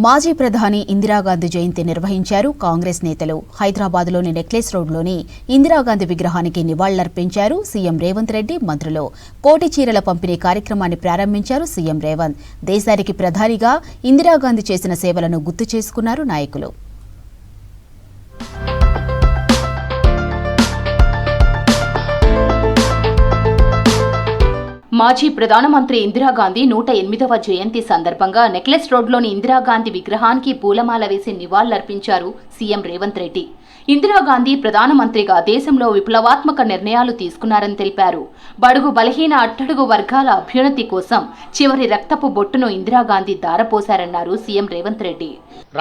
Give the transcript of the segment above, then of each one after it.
మాజీ ప్రధాని ఇందిరాగాంధీ జయంతి నిర్వహించారు కాంగ్రెస్ నేతలు. హైదరాబాద్లోని నెక్లెస్ రోడ్లోని ఇందిరాగాంధీ విగ్రహానికి నివాళులర్పించారు సీఎం రేవంత్ రెడ్డి, మంత్రులు. కోటి చీరల పంపిణీ కార్యక్రమాన్ని ప్రారంభించారు సీఎం రేవంత్. దేశానికి ప్రధానిగా ఇందిరాగాంధీ చేసిన సేవలను గుర్తు చేసుకున్నారు నాయకులు. మాజీ ప్రధానమంత్రి ఇందిరాగాంధీ 108వ జయంతి సందర్భంగా నెక్లెస్ రోడ్లోని ఇందిరాగాంధీ విగ్రహానికి పూలమాల వేసి నివాళులర్పించారు సీఎం రేవంత్ రెడ్డి. ఇందిరాగాంధీ ప్రధానమంత్రిగా దేశంలో విప్లవాత్మక నిర్ణయాలు తీసుకున్నారని తెలిపారు. బడుగు బలహీన అట్టడుగు వర్గాల అభ్యున్నతి కోసం చివరి రక్తపు బొట్టును ఇందిరాగాంధీ దారపోశారన్నారు సీఎం రేవంత్ రెడ్డి.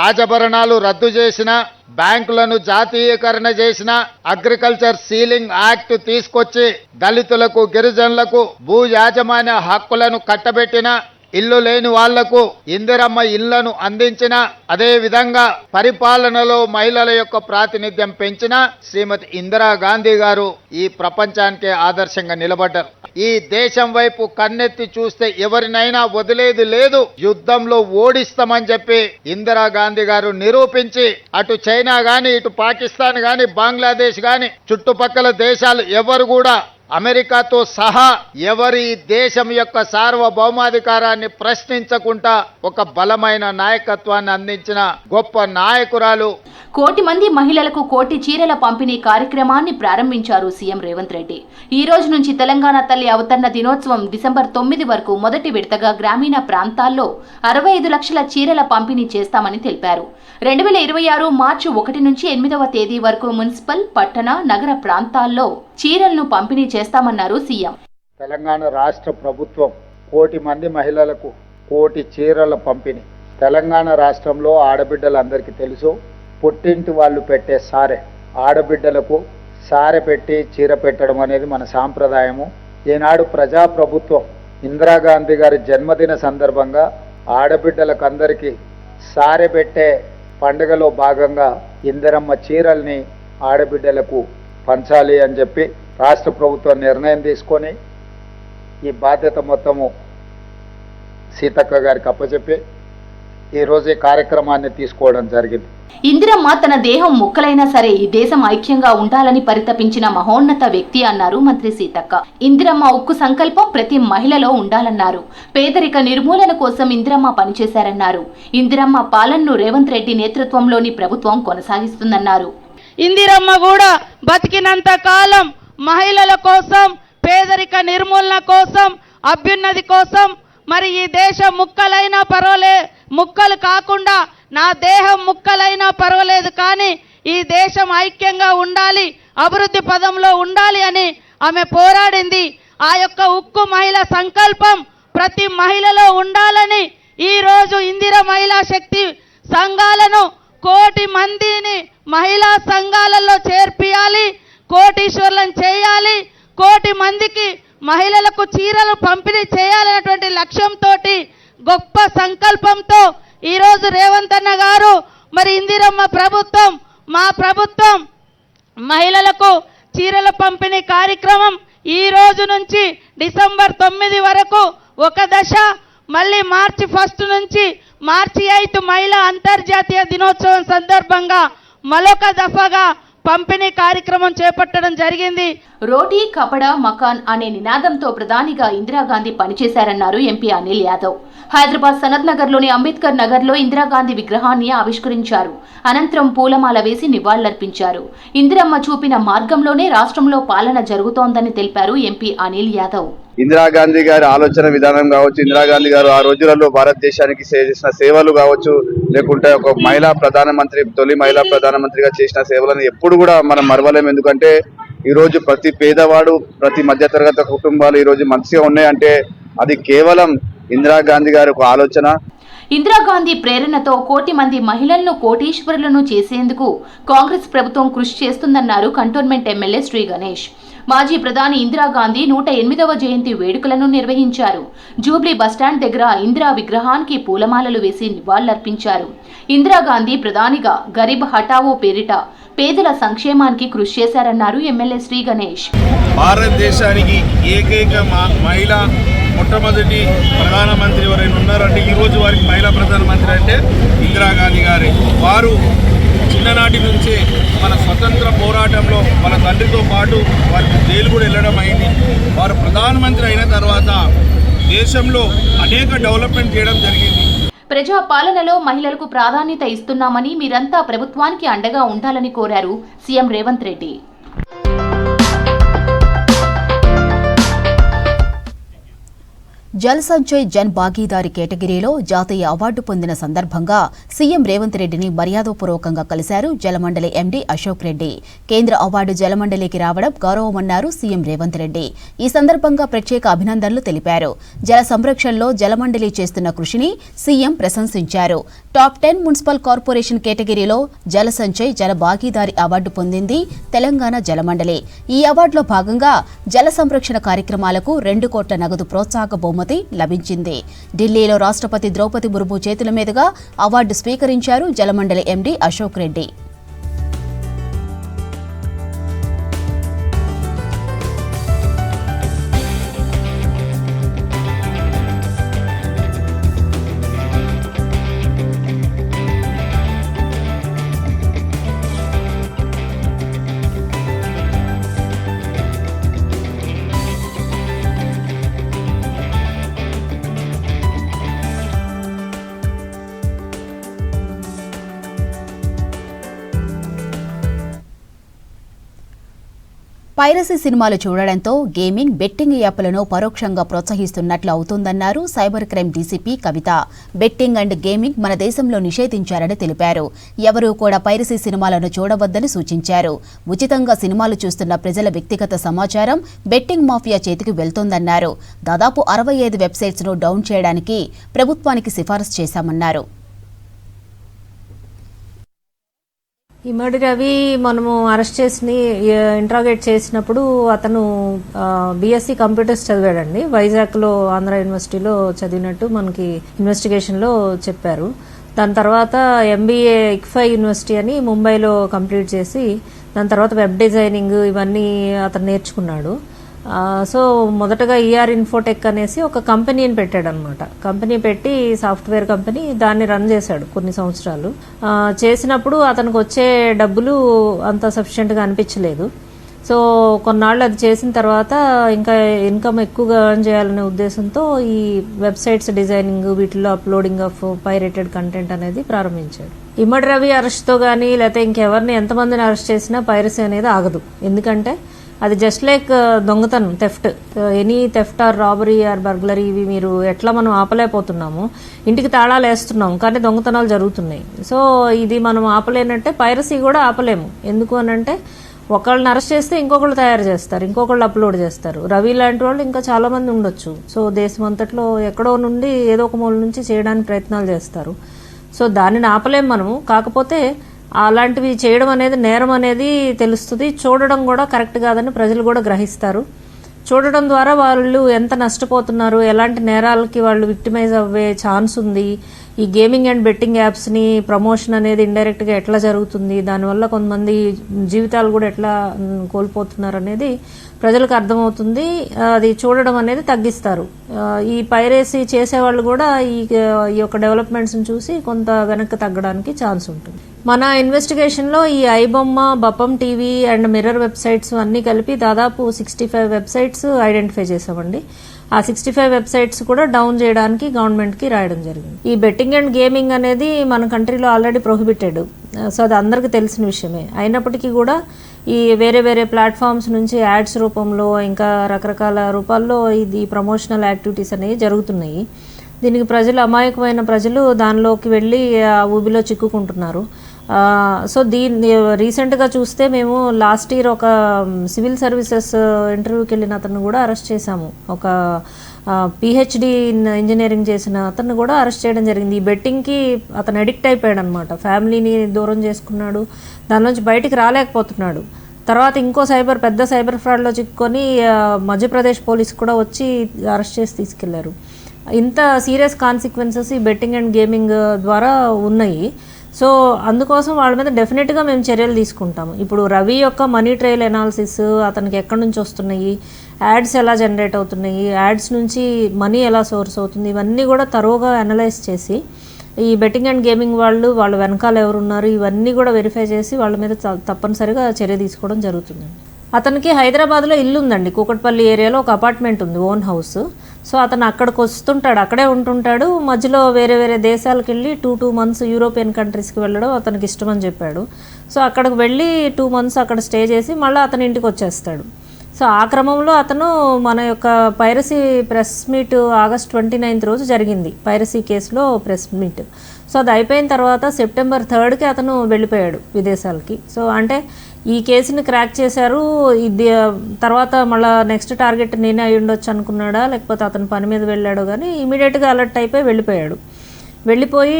రాజభరణాలు రద్దు చేసిన, బ్యాంకులను జాతీయకరణ చేసిన, అగ్రికల్చర్ సీలింగ్ యాక్ట్ తీసుకొచ్చి దళితులకు, గిరిజనులకు భూ యాజమాన్య హక్కులను కట్టబెట్టిన, ఇల్లు లేని వాళ్లకు ఇందిరమ్మ ఇళ్లను అందించిన, అదే విధంగా పరిపాలనలో మహిళల యొక్క ప్రాతినిధ్యం పెంచిన శ్రీమతి ఇందిరాగాంధీ గారు ఈ ప్రపంచానికే ఆదర్శంగా నిలబడ్డారు. ఈ దేశం వైపు కన్నెత్తి చూస్తే ఎవరినైనా వదిలేది లేదు, యుద్ధంలో ఓడిస్తామని చెప్పి ఇందిరాగాంధీ గారు నిరూపించి అటు చైనా గాని, ఇటు పాకిస్తాన్ గాని, బంగ్లాదేశ్ గాని, చుట్టుపక్కల దేశాలు ఎవరు కూడా అమెరికాతో సహా ఎవరి దేశం యొక్క సార్వభౌమాధికారాన్ని ప్రశ్నించకుండా ఒక బలమైన నాయకత్వాన్ని అందించిన గొప్ప నాయకురాలు. కోటి మంది మహిళలకు కోటి చీరల పంపిణీ కార్యక్రమాన్ని ప్రారంభించారు సీఎం రేవంత్ రెడ్డి. ఈ రోజు నుంచి తెలంగాణ తల్లి అవతరణ దినోత్సవం డిసెంబర్ 9 వరకు మొదటి విడతగా గ్రామీణ ప్రాంతాల్లో 65 లక్షల చీరల పంపిణీ చేస్తామని తెలిపారు. 2026 మార్చి 1 నుంచి 8వ తేదీ వరకు మున్సిపల్, పట్టణ, నగర ప్రాంతాల్లో చీరలను పంపిణీ చేస్తామన్నారు సీఎం. తెలంగాణ రాష్ట్ర ప్రభుత్వం కోటి మంది మహిళలకు కోటి చీరల పంపిణీ. తెలంగాణ రాష్ట్రంలో ఆడబిడ్డలందరికీ తెలుసు, పుట్టింటి వాళ్ళు పెట్టే సారె, ఆడబిడ్డలకు సారె పెట్టి చీర పెట్టడం అనేది మన సాంప్రదాయము. ఈనాడు ప్రజాప్రభుత్వం ఇందిరాగాంధీ గారి జన్మదిన సందర్భంగా ఆడబిడ్డలకు అందరికీ సారె పెట్టే పండుగలో భాగంగా ఇందిరమ్మ చీరల్ని ఆడబిడ్డలకు పంచాలి అని చెప్పి రాష్ట్ర ప్రభుత్వం నిర్ణయం తీసుకొని ఈ బాధ్యత మొత్తము సీతక్క గారికి అప్పచెప్పి ఈరోజు ఈ కార్యక్రమాన్ని తీసుకోవడం జరిగింది. ఇందిరమ్మ తన దేహం ముక్కలైనా సరే ఈ దేశం ఐక్యంగా ఉండాలని పరితపించిన మహోన్నత వ్యక్తి అన్నారు మంత్రి సీతక్క. ఇందిరమ్మ ఉక్కు సంకల్పం ప్రతి మహిళలో ఉండాలన్నారు. పేదరిక నిర్మూలన కోసం ఇందిరమ్మ పనిచేశారన్నారు. ఇందిరమ్మ పాలనను రేవంత్ రెడ్డి నేతృత్వంలోని ప్రభుత్వం కొనసాగిస్తుందన్నారు. ఇందిరమ్మ కూడా బతికినంత కాలం మహిళల కోసం, పేదరిక నిర్మూలన కోసం, అభ్యున్నతి కోసం, మరి ఈ దేశం ముక్కలైనా ముక్కలు కాకుండా నా దేహం ముక్కలైనా పర్వాలేదు కానీ ఈ దేశం ఐక్యంగా ఉండాలి, అభివృద్ధి పదంలో ఉండాలి అని ఆమె పోరాడింది. ఆ యొక్క ఉక్కు మహిళ సంకల్పం ప్రతి మహిళలో ఉండాలని ఈరోజు ఇందిర మహిళా శక్తి సంఘాలను కోటి మందిని మహిళా సంఘాలలో చేర్పియాలి, కోటీశ్వర్లను చేయాలి, కోటి మందికి మహిళలకు చీరలు పంపిణీ చేయాలనేటువంటి లక్ష్యంతో గొప్ప సంకల్పంతో ఈరోజు రేవంత్ అన్న గారు మరి ఇందిరమ్మ ప్రభుత్వం, మా ప్రభుత్వం మహిళలకు చీరల పంపిణీ కార్యక్రమం ఈ రోజు నుంచి డిసెంబర్ 9 వరకు ఒక దశ, మళ్ళీ మార్చి 1 నుంచి మార్చి 8 మహిళా అంతర్జాతీయ దినోత్సవం సందర్భంగా మరొక దఫాగా పంపిణీ కార్యక్రమం చేపట్టడం జరిగింది. రోటీ కపడా మకాన్ అనే నినాదంతో ప్రధానిగా ఇందిరాగాంధీ పనిచేశారన్నారు ఎంపీ అనిల్ యాదవ్. హైదరాబాద్ సనత్ నగర్లోని అంబేద్కర్ నగర్లో ఇందిరాగాంధీ విగ్రహాన్ని ఆవిష్కరించారు. అనంతరం పూలమాల వేసి నివాళులర్పించారు. ఇందిరమ్మ చూపిన మార్గంలోనే రాష్ట్రంలో పాలన జరుగుతోందని తెలిపారు ఎంపీ అనిల్ యాదవ్. ఇందిరాగాంధీ గారి ఆలోచన విధానం కావచ్చు, ఇందిరాగాంధీ గారు ఆ రోజులలో భారతదేశానికి చేసిన సేవలు కావచ్చు, లేకుంటే ఒక మహిళా ప్రధానమంత్రి, తొలి మహిళా ప్రధానమంత్రిగా చేసిన సేవలను ఎప్పుడు కూడా మనం మరవలేము. ఎందుకంటే ఈ రోజు ప్రతి పేదవాడు, ప్రతి మధ్యతరగతి కుటుంబాలు ఈ రోజు మంచిగా ఉన్నాయంటే అది కేవలం ఇందిరాగాంధీ గారి ఒక ఆలోచన. ఇందిరాగాంధీ ప్రేరణతో కోటి మంది మహిళలను కోటీశ్వరులను చేసేందుకు కాంగ్రెస్ ప్రభుత్వం కృషి చేస్తుందన్నారు కంటోన్మెంట్ ఎమ్మెల్యే శ్రీ గణేష్. మాజీ ప్రధాని ఇందిరాగాంధీ 108వ జయంతి వేడుకలను నిర్వహించారు. జూబ్లీ బస్టాండ్ దగ్గర ఇందిరా విగ్రహానికి పూలమాలలు వేసి నివాళులర్పించారు. ఇందిరాగాంధీ ప్రధానిగా గరీబ్ హఠావో పేరిట పేదల సంక్షేమానికి కృషి చేశారన్నారు ఎమ్మెల్యే శ్రీ గణేష్. భారతదేశానికి ఏకైక మహిళ మొట్టమొదటి ప్రధానమంత్రి ఎవరైనా ఉన్నారంటే ఈరోజు వారికి మహిళా ప్రధానమంత్రి అంటే ఇందిరాగాంధీ గారే. వారు చిన్ననాటి నుంచే మన స్వతంత్ర పోరాటంలో వాళ్ళ తండ్రితో పాటు వారికి జైలు కూడా వెళ్ళడం అయింది. వారు ప్రధానమంత్రి అయిన తర్వాత దేశంలో అనేక డెవలప్మెంట్ చేయడం జరిగింది. ప్రజా పాలనలో మహిళలకు ప్రాధాన్యత ఇస్తున్నామని, మీరంతా ప్రభుత్వానికి అండగా ఉండాలని కోరారు సీఎం రేవంత్ రెడ్డి. జల్ సంచయ్ జన్ భాగీదారీ కేటగిరీలో జాతీయ అవార్డు పొందిన సందర్భంగా సీఎం రేవంత్ రెడ్డిని మర్యాదపూర్వకంగా కలిశారు జలమండలి ఎండీ అశోక్ రెడ్డి. కేంద్ర అవార్డు జలమండలికి రావడం గౌరవమన్నారు సీఎం రేవంత్ రెడ్డి. ఈ సందర్భంగా ప్రత్యేక అభినందనలు తెలిపారు. జల సంరక్షణలో జలమండలి చేస్తున్న కృషిని సీఎం ప్రశంసించారు. టాప్ 10 మున్సిపల్ కార్పొరేషన్ కేటగిరీలో జల సంచయ్ జల భాగీదారీ అవార్డు పొందింది తెలంగాణ జలమండలి. ఈ అవార్డులో భాగంగా జల సంరక్షణ కార్యక్రమాలకు 2 కోట్ల నగదు ప్రోత్సాహక బహుమతి లభించింది. ఢిల్లీలో రాష్ట్రపతి ద్రౌపది ముర్ము చేతుల మీదుగా అవార్డు స్వీకరించారు జలమండలి ఎండీ అశోక్ రెడ్డి. పైరసీ సినిమాలు చూడడంతో గేమింగ్, బెట్టింగ్ యాప్లను పరోక్షంగా ప్రోత్సహిస్తున్నట్లు అవుతుందన్నారు cyber crime DCP Kavitha. Betting and gaming మన దేశంలో నిషేధించారని తెలిపారు. ఎవరూ కూడా పైరసీ సినిమాలను చూడవద్దని సూచించారు. ఉచితంగా సినిమాలు చూస్తున్న ప్రజల వ్యక్తిగత సమాచారం బెట్టింగ్ మాఫియా చేతికి వెళ్తోందన్నారు. దాదాపు 65 వెబ్సైట్స్ను డౌన్ చేయడానికి ప్రభుత్వానికి సిఫారసు చేశామన్నారు. ఇమ్మడి రవి మనము అరెస్ట్ చేసి ఇంట్రాగేట్ చేసినప్పుడు అతను బీఎస్సీ కంప్యూటర్స్ చదివాడండి. వైజాగ్లో ఆంధ్ర యూనివర్సిటీలో చదివినట్టు మనకి ఇన్వెస్టిగేషన్లో చెప్పారు. దాని తర్వాత ఎంబీఏ ఇక్ఫై యూనివర్సిటీ అని ముంబైలో కంప్లీట్ చేసి దాని తర్వాత వెబ్ డిజైనింగ్ ఇవన్నీ అతను నేర్చుకున్నాడు. సో మొదటగా ఈఆర్ ఇన్ఫోటెక్ అనేసి ఒక కంపెనీని పెట్టాడు అనమాట. కంపెనీ పెట్టి సాఫ్ట్వేర్ కంపెనీ దాన్ని రన్ చేశాడు కొన్ని సంవత్సరాలు. చేసినప్పుడు అతనికి వచ్చే డబ్బులు అంత సఫిషియెంట్గా అనిపించలేదు. సో కొన్నాళ్ళు అది చేసిన తర్వాత ఇంకా ఇన్కమ్ ఎక్కువగా ఎర్న్ చేయాలనే ఉద్దేశంతో ఈ వెబ్సైట్స్ డిజైనింగ్, వీటిలో అప్లోడింగ్ ఆఫ్ పైరేటెడ్ కంటెంట్ అనేది ప్రారంభించాడు. ఇమ్మడి రవి అరెస్ట్తో కానీ లేకపోతే ఇంకెవరిని ఎంతమందిని అరెస్ట్ చేసినా పైరసీ అనేది ఆగదు. ఎందుకంటే అది జస్ట్ లైక్ దొంగతనం, theft, any theft or robbery or burglary, ఇవి మీరు ఎట్లా మనం ఆపలేకపోతున్నాము. ఇంటికి తాళాలు వేస్తున్నాం కానీ దొంగతనాలు జరుగుతున్నాయి. సో ఇది మనం ఆపలేనంటే పైరసీ కూడా ఆపలేము. ఎందుకు అనంటే ఒకళ్ళని అరెస్ట్ చేస్తే ఇంకొకళ్ళు తయారు చేస్తారు, ఇంకొకళ్ళు అప్లోడ్ చేస్తారు. రవి లాంటి వాళ్ళు ఇంకా చాలా మంది ఉండొచ్చు. సో దేశం అంతట్లో ఎక్కడో నుండి ఏదో ఒక మూల నుంచి చేయడానికి ప్రయత్నాలు చేస్తారు. సో దానిని ఆపలేం మనము. కాకపోతే అలాంటివి చేయడం అనేది నేరం అనేది తెలుస్తుంది. చూడడం కూడా కరెక్ట్ కాదని ప్రజలు కూడా గ్రహిస్తారు. చూడడం ద్వారా వాళ్ళు ఎంత నష్టపోతున్నారు, ఎలాంటి నేరాలకి వాళ్ళు విక్టిమైజ్ అవ్వే ఛాన్స్ ఉంది, ఈ గేమింగ్ అండ్ బెట్టింగ్ యాప్స్ని ప్రమోషన్ అనేది ఇండైరెక్ట్గా ఎట్లా జరుగుతుంది, దానివల్ల కొంతమంది జీవితాలు కూడా ఎట్లా కోల్పోతున్నారు అనేది ప్రజలకు అర్థమవుతుంది. అది చూడడం అనేది తగ్గిస్తారు. ఈ పైరసీ చేసేవాళ్ళు కూడా ఈ యొక్క డెవలప్మెంట్స్ని చూసి కొంత వెనక్కి తగ్గడానికి ఛాన్స్ ఉంటుంది. మన ఇన్వెస్టిగేషన్లో ఈ iBomma, Bappam TV and mirror websites అన్నీ కలిపి దాదాపు 65 వెబ్సైట్స్ ఐడెంటిఫై చేసామండి. ఆ 65 వెబ్సైట్స్ కూడా డౌన్ చేయడానికి గవర్నమెంట్కి రాయడం జరిగింది. ఈ బెట్టింగ్ అండ్ గేమింగ్ అనేది మన కంట్రీలో ఆల్రెడీ ప్రొహిబిటెడ్. సో అది అందరికీ తెలిసిన విషయమే. అయినప్పటికీ కూడా ఈ వేరే వేరే ప్లాట్ఫామ్స్ నుంచి యాడ్స్ రూపంలో ఇంకా రకరకాల రూపాల్లో ఇది ప్రమోషనల్ యాక్టివిటీస్ అనేవి జరుగుతున్నాయి. దీనికి ప్రజలు, అమాయకమైన ప్రజలు దానిలోకి వెళ్ళి ఆ ఊబిలో చిక్కుకుంటున్నారు. సో రీసెంట్గా చూస్తే మేము లాస్ట్ ఇయర్ ఒక సివిల్ సర్వీసెస్ ఇంటర్వ్యూకి వెళ్ళిన అతను కూడా అరెస్ట్ చేశాము. ఒక పిహెచ్డి ఇంజనీరింగ్ చేసిన అతను కూడా అరెస్ట్ చేయడం జరిగింది. ఈ బెట్టింగ్కి అతను అడిక్ట్ అయిపోయాడు అనమాట. ఫ్యామిలీని దూరం చేసుకున్నాడు, దాని నుంచి బయటికి రాలేకపోతున్నాడు. తర్వాత ఇంకో పెద్ద సైబర్ ఫ్రాడ్లో చిక్కుకొని మధ్యప్రదేశ్ పోలీస్ కూడా వచ్చి అరెస్ట్ చేసి తీసుకెళ్లారు. ఇంత సీరియస్ కాన్సిక్వెన్సెస్ ఈ బెట్టింగ్ అండ్ గేమింగ్ ద్వారా ఉన్నాయి. సో అందుకోసం వాళ్ళ మీద డెఫినెట్గా మేము చర్యలు తీసుకుంటాము. ఇప్పుడు రవి యొక్క మనీ ట్రయల్ ఎనాలిసిస్, అతనికి ఎక్కడి నుంచి వస్తున్నాయి, యాడ్స్ ఎలా జనరేట్ అవుతున్నాయి, యాడ్స్ నుంచి మనీ ఎలా సోర్స్ అవుతుంది, ఇవన్నీ కూడా తరోగా అనలైజ్ చేసి ఈ బెట్టింగ్ అండ్ గేమింగ్ వాళ్ళ వెనకాల ఎవరున్నారు ఇవన్నీ కూడా వెరిఫై చేసి వాళ్ళ మీద తప్పనిసరిగా చర్య తీసుకోవడం జరుగుతుందండి. అతనికి హైదరాబాద్లో ఇల్లు ఉందండి, కూకట్పల్లి ఏరియాలో ఒక అపార్ట్మెంట్ ఉంది, ఓన్ హౌస్. సో అతను అక్కడికి వస్తుంటాడు, అక్కడే ఉంటుంటాడు. మధ్యలో వేరే వేరే దేశాలకు వెళ్ళి 2 months యూరోపియన్ కంట్రీస్కి వెళ్ళడం అతనికి ఇష్టమని చెప్పాడు. సో అక్కడికి వెళ్ళి 2 months అక్కడ స్టే చేసి మళ్ళీ అతని ఇంటికి వచ్చేస్తాడు. సో ఆ క్రమంలో అతను మన యొక్క piracy press meet August 29th రోజు జరిగింది, పైరసీ కేసులో ప్రెస్ మీట్. సో అది అయిపోయిన తర్వాత September 3rd అతను వెళ్ళిపోయాడు విదేశాలకి. సో అంటే ఈ కేసుని క్రాక్ చేశారు, ఇది తర్వాత మళ్ళీ నెక్స్ట్ టార్గెట్ నేనే అయి ఉండొచ్చు అనుకున్నాడా, లేకపోతే అతను పని మీద వెళ్ళాడో కానీ ఇమీడియట్గా అలర్ట్ అయిపోయి వెళ్ళిపోయాడు. వెళ్ళిపోయి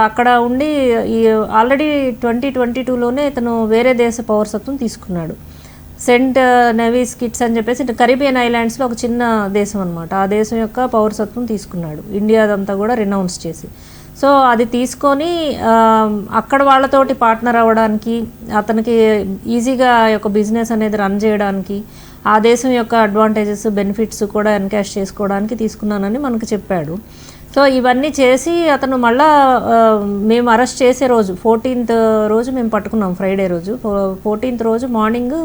అక్కడ ఉండి ఆల్రెడీ 2022లోనే ఇతను వేరే దేశ పౌరసత్వం తీసుకున్నాడు. సెంట్ నెవీస్ కిట్స్ అని చెప్పేసి కరీబియన్ ఐలాండ్స్లో ఒక చిన్న దేశం అనమాట, ఆ దేశం యొక్క పౌరసత్వం తీసుకున్నాడు, ఇండియాదంతా కూడా రినౌన్స్ చేసి. సో అది తీసుకొని అక్కడ వాళ్ళతోటి పార్ట్నర్ అవ్వడానికి, అతనికి ఈజీగా యొక్క బిజినెస్ అనేది రన్ చేయడానికి, ఆ దేశం యొక్క అడ్వాంటేజెస్ బెనిఫిట్స్ కూడా ఎన్కాష్ చేసుకోవడానికి తీసుకున్నానని మనకు చెప్పాడు. సో ఇవన్నీ చేసి అతను మళ్ళా మేము అరెస్ట్ చేసే రోజు 14th రోజు మేము పట్టుకున్నాం, ఫ్రైడే రోజు. 14th రోజు మార్నింగ్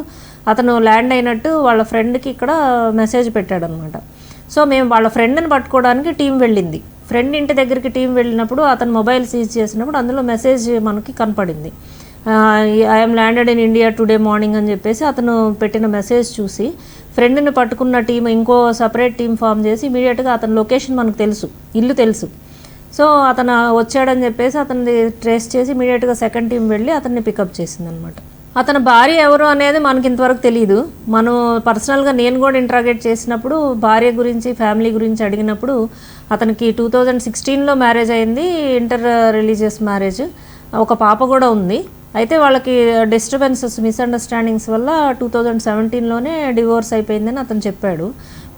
అతను ల్యాండ్ అయినట్టు వాళ్ళ ఫ్రెండ్కి ఇక్కడ మెసేజ్ పెట్టాడనమాట. సో మేము వాళ్ళ ఫ్రెండ్ని పట్టుకోవడానికి టీం వెళ్ళింది. ఫ్రెండ్ ఇంటి దగ్గరికి టీం వెళ్ళినప్పుడు అతను మొబైల్ సీజ్ చేసినప్పుడు అందులో మెసేజ్ మనకి కనపడింది. I'm landed in India today morning అని చెప్పేసి అతను పెట్టిన మెసేజ్ చూసి ఫ్రెండ్ని పట్టుకున్న టీం ఇంకో సపరేట్ టీం ఫామ్ చేసి ఇమీడియట్గా అతని లొకేషన్ మనకు తెలుసు, ఇల్లు తెలుసు. సో అతను వచ్చాడని చెప్పేసి అతన్ని ట్రేస్ చేసి ఇమీడియట్గా సెకండ్ టీం వెళ్ళి అతన్ని పికప్ చేసిందనమాట. అతని భార్య ఎవరు అనేది మనకి ఇంతవరకు తెలియదు. మనం పర్సనల్గా నేను కూడా ఇంట్రాగేట్ చేసినప్పుడు భార్య గురించి, ఫ్యామిలీ గురించి అడిగినప్పుడు అతనికి 2016లో మ్యారేజ్ అయింది, ఇంటర్ రిలీజియస్ మ్యారేజ్, ఒక పాప కూడా ఉంది. అయితే వాళ్ళకి డిస్టర్బెన్సెస్, మిస్అండర్స్టాండింగ్స్ వల్ల 2017లోనే డివోర్స్ అయిపోయిందని అతను చెప్పాడు.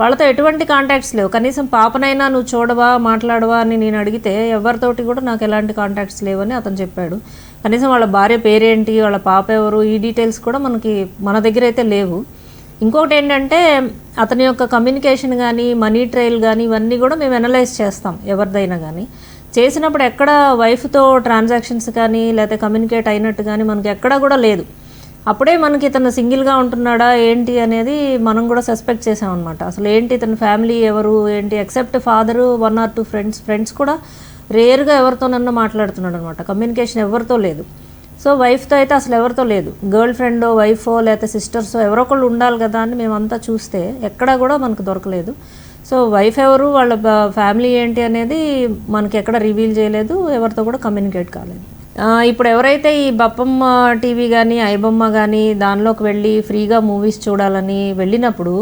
వాళ్ళతో ఎటువంటి కాంటాక్ట్స్ లేవు, కనీసం పాపనైనా నువ్వు చూడవా, మాట్లాడవా అని నేను అడిగితే ఎవరితోటి కూడా నాకు ఎలాంటి కాంటాక్ట్స్ లేవని అతను చెప్పాడు. కనీసం వాళ్ళ భార్య పేరేంటి, వాళ్ళ పాప ఎవరు, ఈ డీటెయిల్స్ కూడా మన దగ్గర అయితే లేవు. ఇంకొకటి ఏంటంటే అతని యొక్క కమ్యూనికేషన్ కానీ, మనీ ట్రయల్ కానీ ఇవన్నీ కూడా మేము అనలైజ్ చేస్తాం ఎవరిదైనా కానీ. చేసినప్పుడు ఎక్కడ వైఫ్తో ట్రాన్సాక్షన్స్ కానీ లేకపోతే కమ్యూనికేట్ అయినట్టు కానీ మనకి ఎక్కడా కూడా లేదు. అప్పుడే మనకి ఇతను సింగిల్గా ఉంటున్నాడా ఏంటి అనేది మనం కూడా సస్పెక్ట్ చేసామన్నమాట. అసలు ఏంటి ఇతని ఫ్యామిలీ ఎవరు ఏంటి, ఎక్సెప్ట్ ఫాదరు 1 or 2 ఫ్రెండ్స్ కూడా రేర్గా ఎవరితోనన్నా మాట్లాడుతున్నాడు అనమాట, కమ్యూనికేషన్ ఎవరితో లేదు. సో వైఫ్తో అయితే అసలు ఎవరితో లేదు, గర్ల్ ఫ్రెండో, వైఫో లేకపోతే సిస్టర్సో ఎవరో ఒకళ్ళు ఉండాలి కదా అని మేమంతా చూస్తే ఎక్కడా కూడా మనకు దొరకలేదు. సో వైఫ్ ఎవరు, వాళ్ళ ఫ్యామిలీ ఏంటి అనేది మనకి ఎక్కడ రివీల్ చేయలేదు, ఎవరితో కూడా కమ్యూనికేట్ కాలేదు. ఇప్పుడు ఎవరైతే ఈ బప్పమ్మ టీవీ కానీ, ఐబొమ్మ కానీ దానిలోకి వెళ్ళి ఫ్రీగా మూవీస్ చూడాలని వెళ్ళినప్పుడు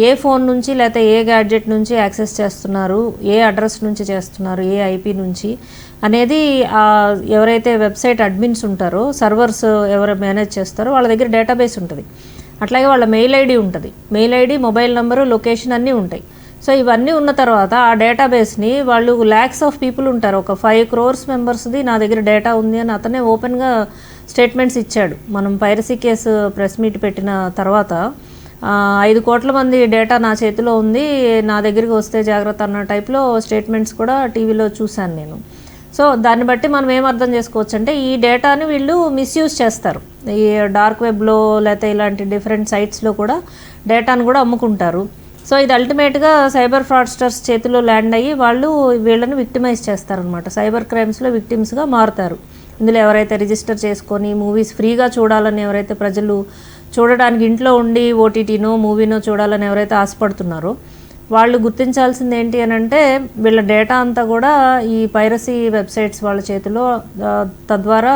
ఏ ఫోన్ నుంచి లేకపోతే ఏ గ్యాడ్జెట్ నుంచి యాక్సెస్ చేస్తున్నారు, ఏ అడ్రస్ నుంచి చేస్తున్నారు, ఏ ఐపీ నుంచి అనేది ఎవరైతే వెబ్సైట్ అడ్మిన్స్ ఉంటారో, సర్వర్స్ ఎవరు మేనేజ్ చేస్తారో వాళ్ళ దగ్గర డేటాబేస్ ఉంటుంది. అట్లాగే వాళ్ళ మెయిల్ ఐడి ఉంటుంది, mail ID, mobile number, location అన్నీ ఉంటాయి. సో ఇవన్నీ ఉన్న తర్వాత ఆ డేటాబేస్ని వాళ్ళు lakhs of people ఉంటారు, ఒక 5 crores మెంబర్స్ది నా దగ్గర డేటా ఉంది అని అతనే ఓపెన్గా స్టేట్మెంట్స్ ఇచ్చాడు. మనం పైరసీ కేసు ప్రెస్ మీట్ పెట్టిన తర్వాత 5 కోట్ల మంది డేటా నా చేతిలో ఉంది, నా దగ్గరికి వస్తే జాగ్రత్త అన్న టైప్లో స్టేట్మెంట్స్ కూడా టీవీలో చూశాను నేను. సో దాన్ని బట్టి మనం ఏం అర్థం చేసుకోవచ్చు అంటే ఈ డేటాని వీళ్ళు మిస్యూజ్ చేస్తారు, ఈ డార్క్ వెబ్లో లేకపోతే ఇలాంటి డిఫరెంట్ సైట్స్లో కూడా డేటాను కూడా అమ్ముకుంటారు. సో ఇది అల్టిమేట్గా సైబర్ ఫ్రాడ్స్టర్స్ చేతిలో ల్యాండ్ అయ్యి వాళ్ళు వీళ్ళని విక్టిమైజ్ చేస్తారనమాట, సైబర్ క్రైమ్స్లో విక్టిమ్స్గా మారుతారు. ఇందులో ఎవరైతే రిజిస్టర్ చేసుకొని మూవీస్ ఫ్రీగా చూడాలని ఎవరైతే ప్రజలు చూడడానికి ఇంట్లో ఉండి ఓటీటీనో మూవీనో చూడాలని ఎవరైతే ఆశపడుతున్నారో వాళ్ళు గుర్తించాల్సింది ఏంటి అని అంటే వీళ్ళ డేటా అంతా కూడా ఈ పైరసీ వెబ్సైట్స్ వాళ్ళ చేతిలో, తద్వారా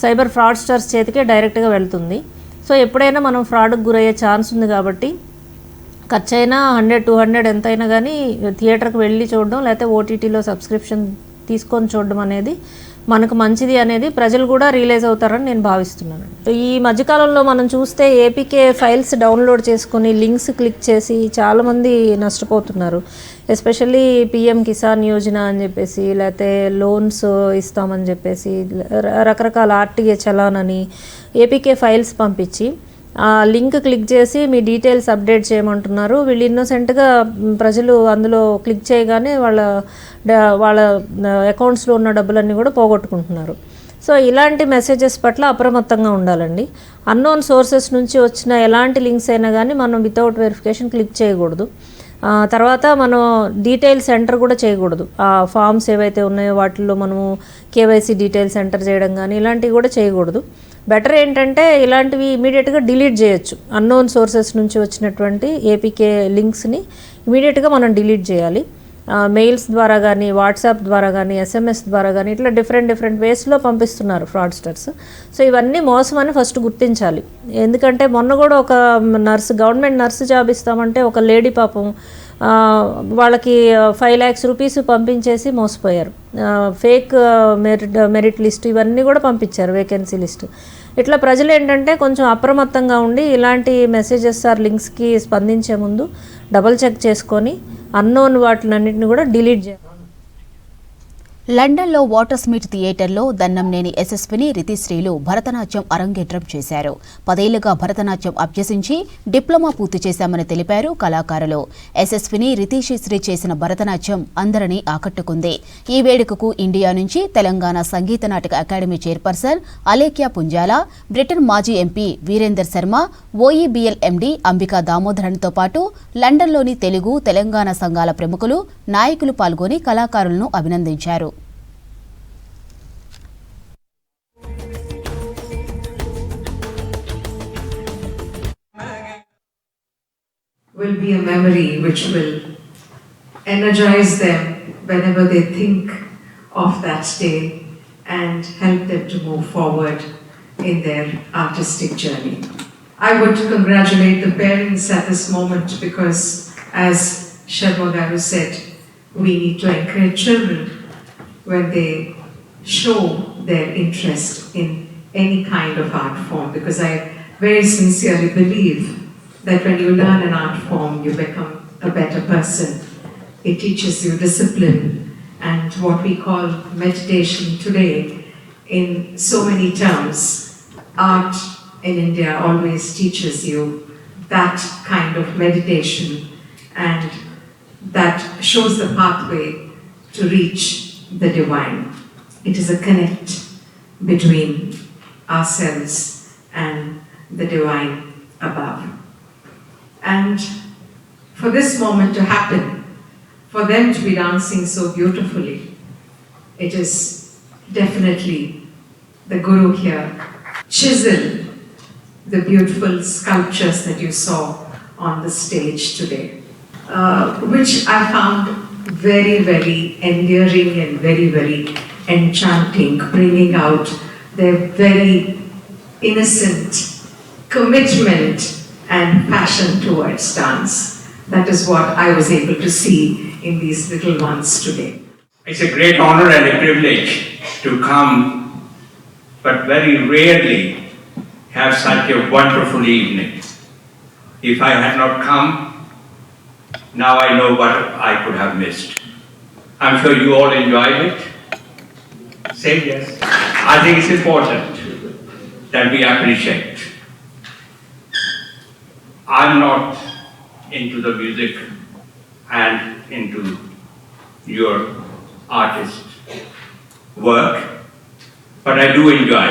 సైబర్ ఫ్రాడ్స్టర్స్ చేతికే డైరెక్ట్గా వెళ్తుంది. సో ఎప్పుడైనా మనం ఫ్రాడ్కి గురయ్యే ఛాన్స్ ఉంది కాబట్టి ఖర్చు అయినా 100-200 ఎంతైనా కానీ థియేటర్కి వెళ్ళి చూడడం లేకపోతే ఓటీటీలో సబ్స్క్రిప్షన్ తీసుకొని చూడడం అనేది మనకు మంచిది అనేది ప్రజలు కూడా రియలైజ్ అవుతారని నేను భావిస్తున్నాను. ఈ మధ్యకాలంలో మనం చూస్తే ఏపీకే ఫైల్స్ డౌన్లోడ్ చేసుకుని లింక్స్ క్లిక్ చేసి చాలామంది నష్టపోతున్నారు. ఎస్పెషల్లీ పిఎం కిసాన్ యోజన అని చెప్పేసి, లేకపోతే లోన్స్ ఇస్తామని చెప్పేసి, రకరకాల ఆర్టీఏ చలాన్ అని ఏపీకే ఫైల్స్ పంపించి ఆ లింక్ క్లిక్ చేసి మీ డీటెయిల్స్ అప్డేట్ చేయమంటున్నారు. వీళ్ళు ఇన్నోసెంట్గా ప్రజలు అందులో క్లిక్ చేయగానే వాళ్ళ అకౌంట్స్లో ఉన్న డబ్బులన్నీ కూడా పోగొట్టుకుంటున్నారు. సో ఇలాంటి మెసేజెస్ పట్ల అప్రమత్తంగా ఉండాలండి. అన్నోన్ సోర్సెస్ నుంచి వచ్చిన ఎలాంటి లింక్స్ అయినా కానీ మనం వితౌట్ వెరిఫికేషన్ క్లిక్ చేయకూడదు. తర్వాత మనం డీటెయిల్స్ ఎంటర్ కూడా చేయకూడదు. ఆ ఫామ్స్ ఏవైతే ఉన్నాయో వాటిల్లో మనము కేవైసీ డీటెయిల్స్ ఎంటర్ చేయడం కానీ ఇలాంటివి కూడా చేయకూడదు. బెటర్ ఏంటంటే ఇలాంటివి ఇమీడియట్గా డిలీట్ చేయొచ్చు. అన్నోన్ సోర్సెస్ నుంచి వచ్చినటువంటి ఏపీకే లింక్స్ని ఇమీడియట్గా మనం డిలీట్ చేయాలి. మెయిల్స్ ద్వారా కానీ, వాట్సాప్ ద్వారా కానీ, SMS ద్వారా కానీ ఇట్లా డిఫరెంట్ వేస్లో పంపిస్తున్నారు ఫ్రాడ్స్టర్స్. సో ఇవన్నీ మోసం అని ఫస్ట్ గుర్తించాలి. ఎందుకంటే మొన్న కూడా ఒక గవర్నమెంట్ నర్సు జాబ్ ఇస్తామంటే ఒక లేడీ పాపం వాళ్ళకి 5 lakhs రూపీస్ పంపించేసి మోసపోయారు. ఫేక్ మెరిట్ లిస్ట్ ఇవన్నీ కూడా పంపించారు, వేకెన్సీ లిస్ట్. ఇట్లా ప్రజలు ఏంటంటే కొంచెం అప్రమత్తంగా ఉండి ఇలాంటి మెసేజెస్ ఆర్ లింక్స్కి స్పందించే ముందు డబల్ చెక్ చేసుకొని అన్నోన్ వాటిలన్నింటిని కూడా డిలీట్ చేయాలి. లండన్లో వాటర్స్మిత్ థియేటర్లో దన్నంనేని యశస్విని, రితిశ్రీలు భరతనాట్యం అరంగేట్రం చేశారు. 10 ఏళ్లుగా భరతనాట్యం అభ్యసించి డిప్లొమా పూర్తి చేశామని తెలిపారు కళాకారులు. యశస్విని, రితిశ్రీ చేసిన భరతనాట్యం అందరినీ ఆకట్టుకుంది. ఈ వేడుకకు ఇండియా నుంచి Telangana Sangeeta Nataka academy chairperson Alekhya Punjala, Britain మాజీ MP Virender Sharma, OEBL MD Ambika దామోదరన్తో పాటు లండన్లోని తెలుగు, తెలంగాణ సంఘాల ప్రముఖులు, నాయకులు పాల్గొని కళాకారులను అభినందించారు. will be a memory which will energize them whenever they think of that day and help them to move forward in their artistic journey. I would congratulate the parents at this moment because, as Sharma Garu said, we need to encourage children when they show their interest in any kind of art form, because I very sincerely believe that when you learn an art form, you become a better person. It teaches you discipline and what we call meditation today in so many terms. Art in India always teaches you that kind of meditation, and that shows the pathway to reach the divine. It is a connect between ourselves and the divine above. And for this moment to happen, for them to be dancing so beautifully, it is definitely the Guru here chiseled the beautiful sculptures that you saw on the stage today, which I found very, very endearing and very, very enchanting, bringing out their very innocent commitment and passion towards dance. That is what I was able to see in these little ones today. It's a great honor and a privilege to come, but very rarely have such a wonderful evening. If I had not come, now I know what I could have missed. I'm sure you all enjoyed it. Say yes. I think it's important that we appreciate. I'm not into the music and into your artist work, but I do enjoy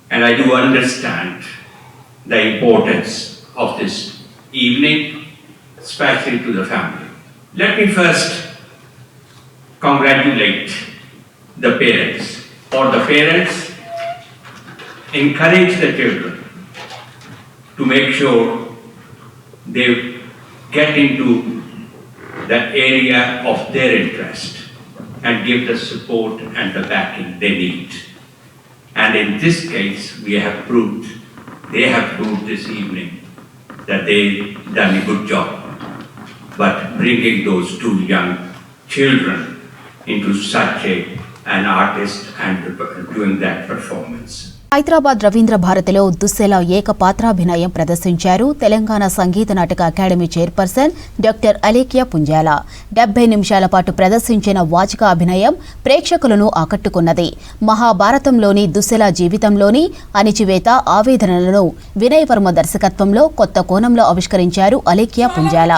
and I do understand the importance of this evening, especially to the family. Let me first congratulate the parents. For the parents, encourage the children to make sure they get into the area of their interest and give the support and the backing they need. And in this case, they have proved this evening that they've done a good job. But bringing those 2 young children into such a an artist and doing that performance. Hyderabad Ravindra భారతిలో దుస్సెల ఏకపాత్రాభినయం ప్రదర్శించారు Telangana Sangeeta Nataka academy chairperson doctor Alekhya Punjala. 70 నిమిషాల పాటు ప్రదర్శించిన వాచిక అభినయం ప్రేక్షకులను ఆకట్టుకున్నది. మహాభారతంలోని దుస్సెల జీవితంలోని అణిచివేత, ఆవేదనలను వినయ్ వర్మ దర్శకత్వంలో కొత్త కోణంలో ఆవిష్కరించారు అలేఖ్య పుంజాల.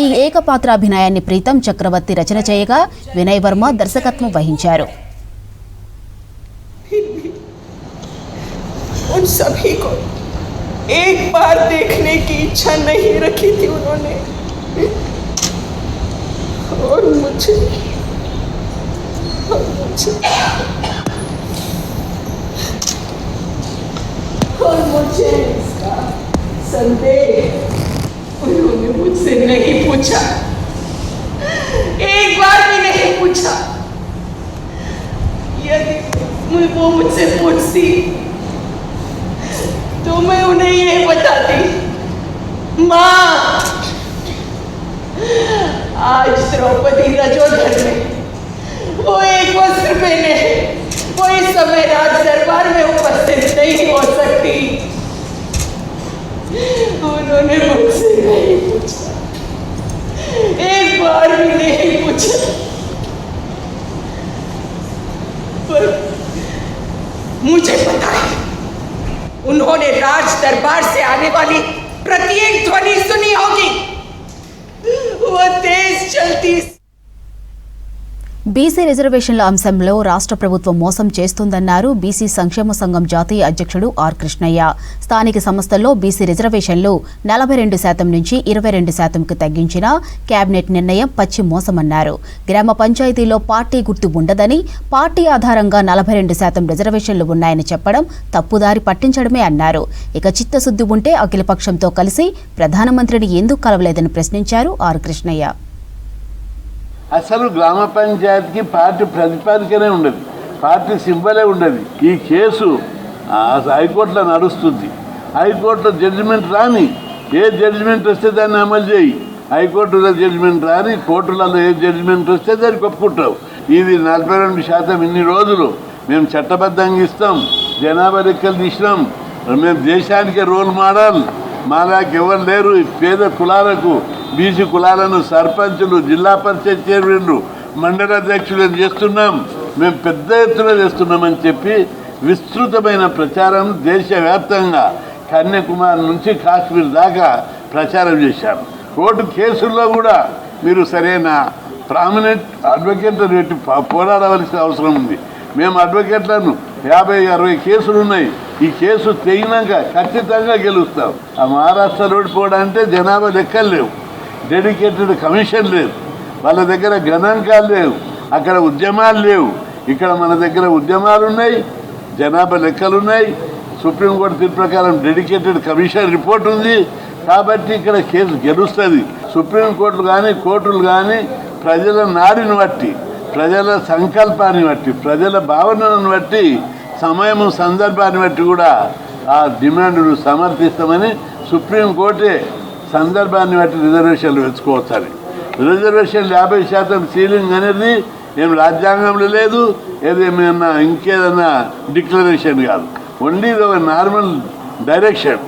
ఈ ఏకపాత్రాభినయాన్ని ప్రీతం చక్రవర్తి రచన చేయగా వినయ్ వర్మ దర్శకత్వం వహించారు. उन सभी को एक बार देखने की इच्छा नहीं रखी थी उन्होंने, और मुझे इसका संदेह उन्होंने मुझसे नहीं पूछा, एक बार भी नहीं पूछा। यदि वो मुझसे पूछती तो मैं उन्हें ये बताती, माँ आज द्रौपदी रजोधर में वो एक वस्त्र पहने, वो इस समय राज दरबार में उपस्थित नहीं हो सकती। उन्होंने मुझसे नहीं पूछा, एक बार भी नहीं पूछा, पर मुझे पता है उन्होंने राज दरबार से आने वाली प्रत्येक ध्वनि सुनी होगी। वो तेज चलती బీసీ రిజర్వేషన్ల అంశంలో రాష్ట్ర ప్రభుత్వం మోసం చేస్తుందన్నారు బీసీ సంక్షేమ సంఘం జాతీయ అధ్యక్షుడు ఆర్ కృష్ణయ్య. స్థానిక సంస్థల్లో బీసీ రిజర్వేషన్లు 42% నుంచి 22%కు తగ్గించిన కేబినెట్ నిర్ణయం పచ్చి మోసమన్నారు. గ్రామ పంచాయతీలో పార్టీ గుర్తు ఉండదని, పార్టీ ఆధారంగా 42% రిజర్వేషన్లు ఉన్నాయని చెప్పడం తప్పుదారి పట్టించడమే అన్నారు. ఇక చిత్తశుద్ధి ఉంటే అఖిలపక్షంతో కలిసి ప్రధానమంత్రిని ఎందుకు కలవలేదని ప్రశ్నించారు ఆర్ కృష్ణయ్య. అసలు గ్రామ పంచాయతీకి పార్టీ ప్రతిపాదికనే ఉండదు, పార్టీ సింబలే ఉండదు. ఈ కేసు హైకోర్టులో నడుస్తుంది. హైకోర్టులో జడ్జిమెంట్ రాని, ఏ జడ్జిమెంట్ వస్తే దాన్ని అమలు చేయి. హైకోర్టులో జడ్జిమెంట్ రాని, కోర్టులలో ఏ జడ్జిమెంట్ వస్తే దానికి ఒప్పుకుంటావు. ఇది 42% ఇన్ని రోజులు మేము చట్టబద్ధంగా ఇస్తాం, జనాభా లెక్కలు తీసినాం, మేము దేశానికే రోల్ మోడల్. మాలాకి ఎవరు లేరు. పేద కులాలకు, బీసీ కులాలను సర్పంచులు, జిల్లా పరిషత్ చైర్మన్లు, మండల అధ్యక్షులను చేస్తున్నాం, మేము పెద్ద ఎత్తున చేస్తున్నామని చెప్పి విస్తృతమైన ప్రచారం దేశవ్యాప్తంగా కన్యాకుమారి నుంచి కాశ్మీర్ దాకా ప్రచారం చేశారు. కోర్టు కేసుల్లో కూడా మీరు సరైన ప్రామినెంట్ అడ్వకేట్లను పెట్టి పోరాడవలసిన అవసరం ఉంది. మేము అడ్వకేట్లను 50-60 కేసులు ఉన్నాయి. ఈ కేసు తెగినాక ఖచ్చితంగా గెలుస్తాం. ఆ మహారాష్ట్ర ఓడిపోవడంటే జనాభా లెక్కలు లేవు, డెడికేటెడ్ కమిషన్ లేదు, వాళ్ళ దగ్గర గణాంకాలు లేవు, అక్కడ ఉద్యమాలు లేవు. ఇక్కడ మన దగ్గర ఉద్యమాలు ఉన్నాయి, జనాభా లెక్కలు ఉన్నాయి, సుప్రీంకోర్టు తీర్పు ప్రకారం డెడికేటెడ్ కమిషన్ రిపోర్ట్ ఉంది. కాబట్టి ఇక్కడ కేసు గెలుస్తుంది. సుప్రీంకోర్టులు కానీ కోర్టులు కానీ ప్రజల నాడిని బట్టి, ప్రజల సంకల్పాన్ని బట్టి, ప్రజల భావనను బట్టి, సమయం సందర్భాన్ని బట్టి కూడా ఆ డిమాండ్ను సమర్థిస్తామని సుప్రీంకోర్టే సందర్భాన్ని బట్టి రిజర్వేషన్లు వెచ్చుకోవచ్చని. రిజర్వేషన్లు 50% సీలింగ్ అనేది ఏం రాజ్యాంగంలో లేదు, ఏదేమైనా ఇంకేదన్నా డిక్లరేషన్ కాదు, ఓన్లీ నార్మల్ డైరెక్షన్.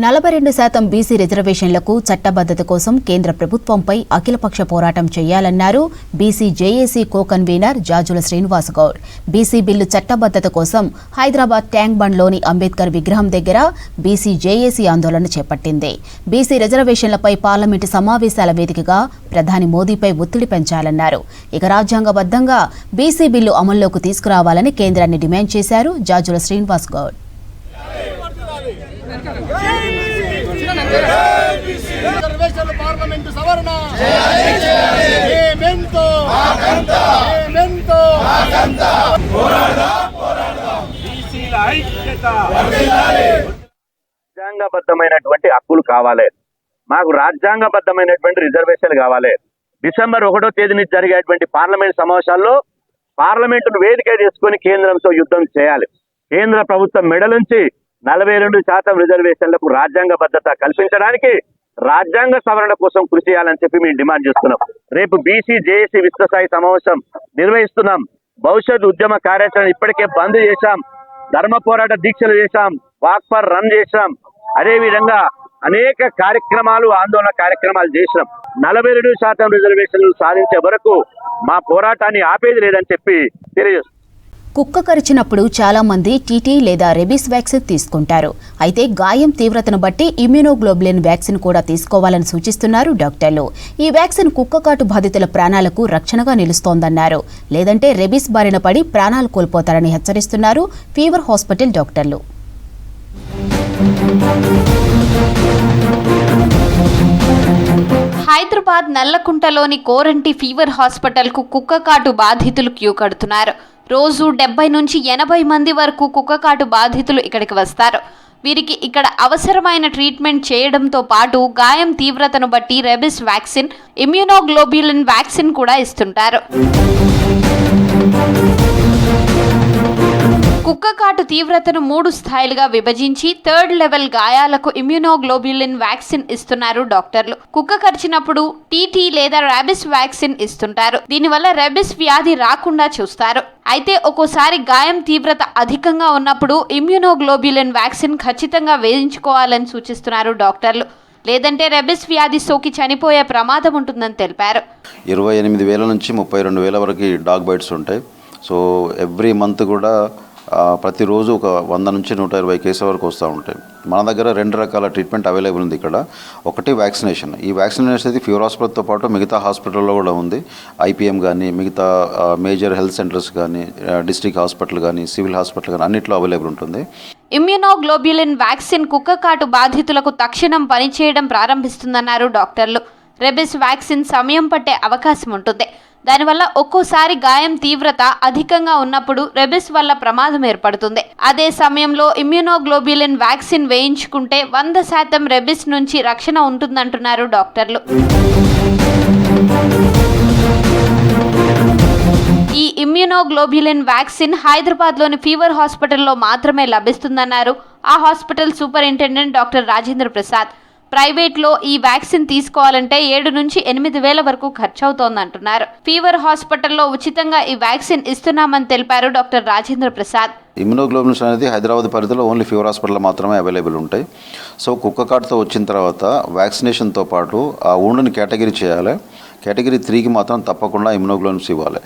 42% బీసీ రిజర్వేషన్లకు చట్టబద్ధత కోసం కేంద్ర ప్రభుత్వంపై అఖిలపక్ష పోరాటం చేయాలన్నారు BC JAC co convener Jajula Srinivas Goud. BC bill చట్టబద్ధత కోసం హైదరాబాద్ ట్యాంక్ బండ్లోని అంబేద్కర్ విగ్రహం దగ్గర బీసీ జేఏసీ ఆందోళన చేపట్టింది. బీసీ రిజర్వేషన్లపై పార్లమెంటు సమావేశాల వేదికగా ప్రధాని మోదీపై ఒత్తిడి పెంచాలన్నారు. ఇక రాజ్యాంగబద్ధంగా బీసీ బిల్లు అమల్లోకి తీసుకురావాలని కేంద్రాన్ని డిమాండ్ చేశారు జాజుల శ్రీనివాస్ గౌడ్. రాజ్యాంగబద్ధమైనటువంటి హక్కులు కావాలి, మాకు రాజ్యాంగబద్ధమైనటువంటి రిజర్వేషన్లు కావాలి. డిసెంబర్ 1వ తేదీ నుంచి జరిగేటువంటి పార్లమెంట్ సమావేశాల్లో పార్లమెంటును వేదిక చేసుకుని కేంద్రంతో యుద్ధం చేయాలి. కేంద్ర ప్రభుత్వం మెడలుంచి 42% రిజర్వేషన్లకు రాజ్యాంగబద్ధత కల్పించడానికి రాజ్యాంగ సవరణ కోసం కృషి చేయాలని చెప్పి మేము డిమాండ్ చేస్తున్నాం. రేపు బీసీ జేఏసీ విశ్వస్థాయి సమావేశం నిర్వహిస్తున్నాం. భవిష్యత్ ఉద్యమ కార్యాచరణ ఇప్పటికే బంద్ చేశాం, ధర్మ పోరాట దీక్షలు చేశాం, వాక్ ఫర్ రన్ చేశాం. అదేవిధంగా అనేక కార్యక్రమాలు, ఆందోళన కార్యక్రమాలు చేసినాం. 42% రిజర్వేషన్లు సాధించే వరకు మా పోరాటాన్ని ఆపేది లేదని చెప్పి తెలియజేస్తున్నాం. కుక్క కరిచినప్పుడు చాలా మంది టీటీ లేదా రెబీస్ వ్యాక్సిన్ తీసుకుంటారు. అయితే గాయం తీవ్రతను బట్టి ఇమ్యూనోగ్లోబులిన్ వ్యాక్సిన్ కూడా తీసుకోవాలని సూచిస్తున్నారు డాక్టర్లు. ఈ వ్యాక్సిన్ కుక్క కాటు బాధితుల ప్రాణాలకు రక్షణగా నిలుస్తోందన్నారు. లేదంటే రెబీస్ బారిన పడి ప్రాణాలు కోల్పోతారని హెచ్చరిస్తున్నారు ఫీవర్ హాస్పిటల్ డాక్టర్లు. హైదరాబాద్ నల్లకుంటలోని కోరంటి ఫీవర్ హాస్పిటల్కు కుక్క కాటు బాధితులు క్యూ కడుతున్నారు. రోజు 70 నుంచి 80 మంది వరకు కుక్క కాటు బాధితులు ఇక్కడికి వస్తారు. వీరికి ఇక్కడ అవసరమైన ట్రీట్మెంట్ చేయడంతో పాటు గాయం తీవ్రతను బట్టి రెబిస్ వ్యాక్సిన్, ఇమ్యూనోగ్లోబ్యులిన్ వ్యాక్సిన్ కూడా ఇస్తుంటారు. కుక్క కాటు తీవ్రతను 3 స్థాయిలుగా విభజించి 3rd లెవెల్ గాయాలకు ఇమ్యూనోగ్లోబ్యులిన్ వ్యాక్సిన్ ఇస్తున్నారు డాక్టర్లు. కుక్క కరిచినప్పుడు టీటీ లేదా ర్యాబిస్ వ్యాక్సిన్ ఇస్తుంటారు. దీనివల్ల ర్యాబిస్ వ్యాధి రాకుండా చూస్తారు. అయితే ఒక్కోసారి గాయం తీవ్రత అధికంగా ఉన్నప్పుడు ఇమ్యూనోగ్లోబ్యులిన్ వ్యాక్సిన్ ఖచ్చితంగా వేయించుకోవాలని సూచిస్తున్నారు డాక్టర్లు. లేదంటే రెబిస్ వ్యాధి సోకి చనిపోయే ప్రమాదం ఉంటుందని తెలిపారు. 28,000 నుంచి 32,000 వరకు డాగ్ బైట్స్ ఉంటాయి. సో ఎవ్రీ మంత్ కూడా ప్రతిరోజు ఒక 100 నుంచి 120 కేసుల వరకు వస్తూ ఉంటాయి. మన దగ్గర 2 రకాల ట్రీట్మెంట్ అవైలబుల్ ఉంది ఇక్కడ. ఒకటి వ్యాక్సినేషన్. ఈ వ్యాక్సినేషన్ అనేది ఫీవర్ హాస్పిటల్తో పాటు మిగతా హాస్పిటల్లో కూడా ఉంది. ఐపీఎం కానీ, మిగతా మేజర్ హెల్త్ సెంటర్స్ కానీ, డిస్ట్రిక్ట్ హాస్పిటల్ కానీ, సివిల్ హాస్పిటల్ కానీ అన్నిట్లో అవైలబుల్ ఉంటుంది. ఇమ్యూనోగ్లోబ్యులిన్ వ్యాక్సిన్ కుక్క కాటు బాధితులకు తక్షణం పనిచేయడం ప్రారంభిస్తుందన్నారు డాక్టర్లు. రెబిస్ వ్యాక్సిన్ సమయం పట్టే అవకాశం ఉంటుంది. దానివల్ల ఒక్కోసారి గాయం తీవ్రత అధికంగా ఉన్నప్పుడు రెబిస్ వల్ల ప్రమాదం ఏర్పడుతుంది. అదే సమయంలో ఇమ్యూనోగ్లోబ్యులిన్ వ్యాక్సిన్ వేయించుకుంటే 100% రెబిస్ నుంచి రక్షణ ఉంటుందంటున్నారు డాక్టర్లు. ఈ ఇమ్యూనోగ్లోబ్యులిన్ వ్యాక్సిన్ హైదరాబాద్లోని ఫీవర్ హాస్పిటల్లో మాత్రమే లభిస్తుందన్నారు ఆ hospital superintendent doctor Rajendra Prasad. ప్రైవేట్లో ఈ వ్యాక్సిన్ తీసుకోవాలంటే 7 నుంచి 8,000 వరకు ఖర్చు అవుతోందంటున్నారు. ఫీవర్ హాస్పిటల్లో ఉచితంగా ఈ వ్యాక్సిన్ ఇస్తున్నామని తెలిపారు డాక్టర్ రాజేంద్ర ప్రసాద్. ఇమ్యూనోగ్లోబులిన్స్ అనేది హైదరాబాద్ పరిధిలో ఓన్లీ ఫీవర్ హాస్పిటల్లో మాత్రమే అవైలబుల్ ఉంటాయి. సో కుక్క కాటుతో వచ్చిన తర్వాత వ్యాక్సినేషన్తో పాటు ఆ ఊండుని కేటగిరీ చేయాలి. కేటగిరీ 3కి మాత్రం తప్పకుండా ఇమ్యూనోగ్లోబులిన్స్ ఇవ్వాలి.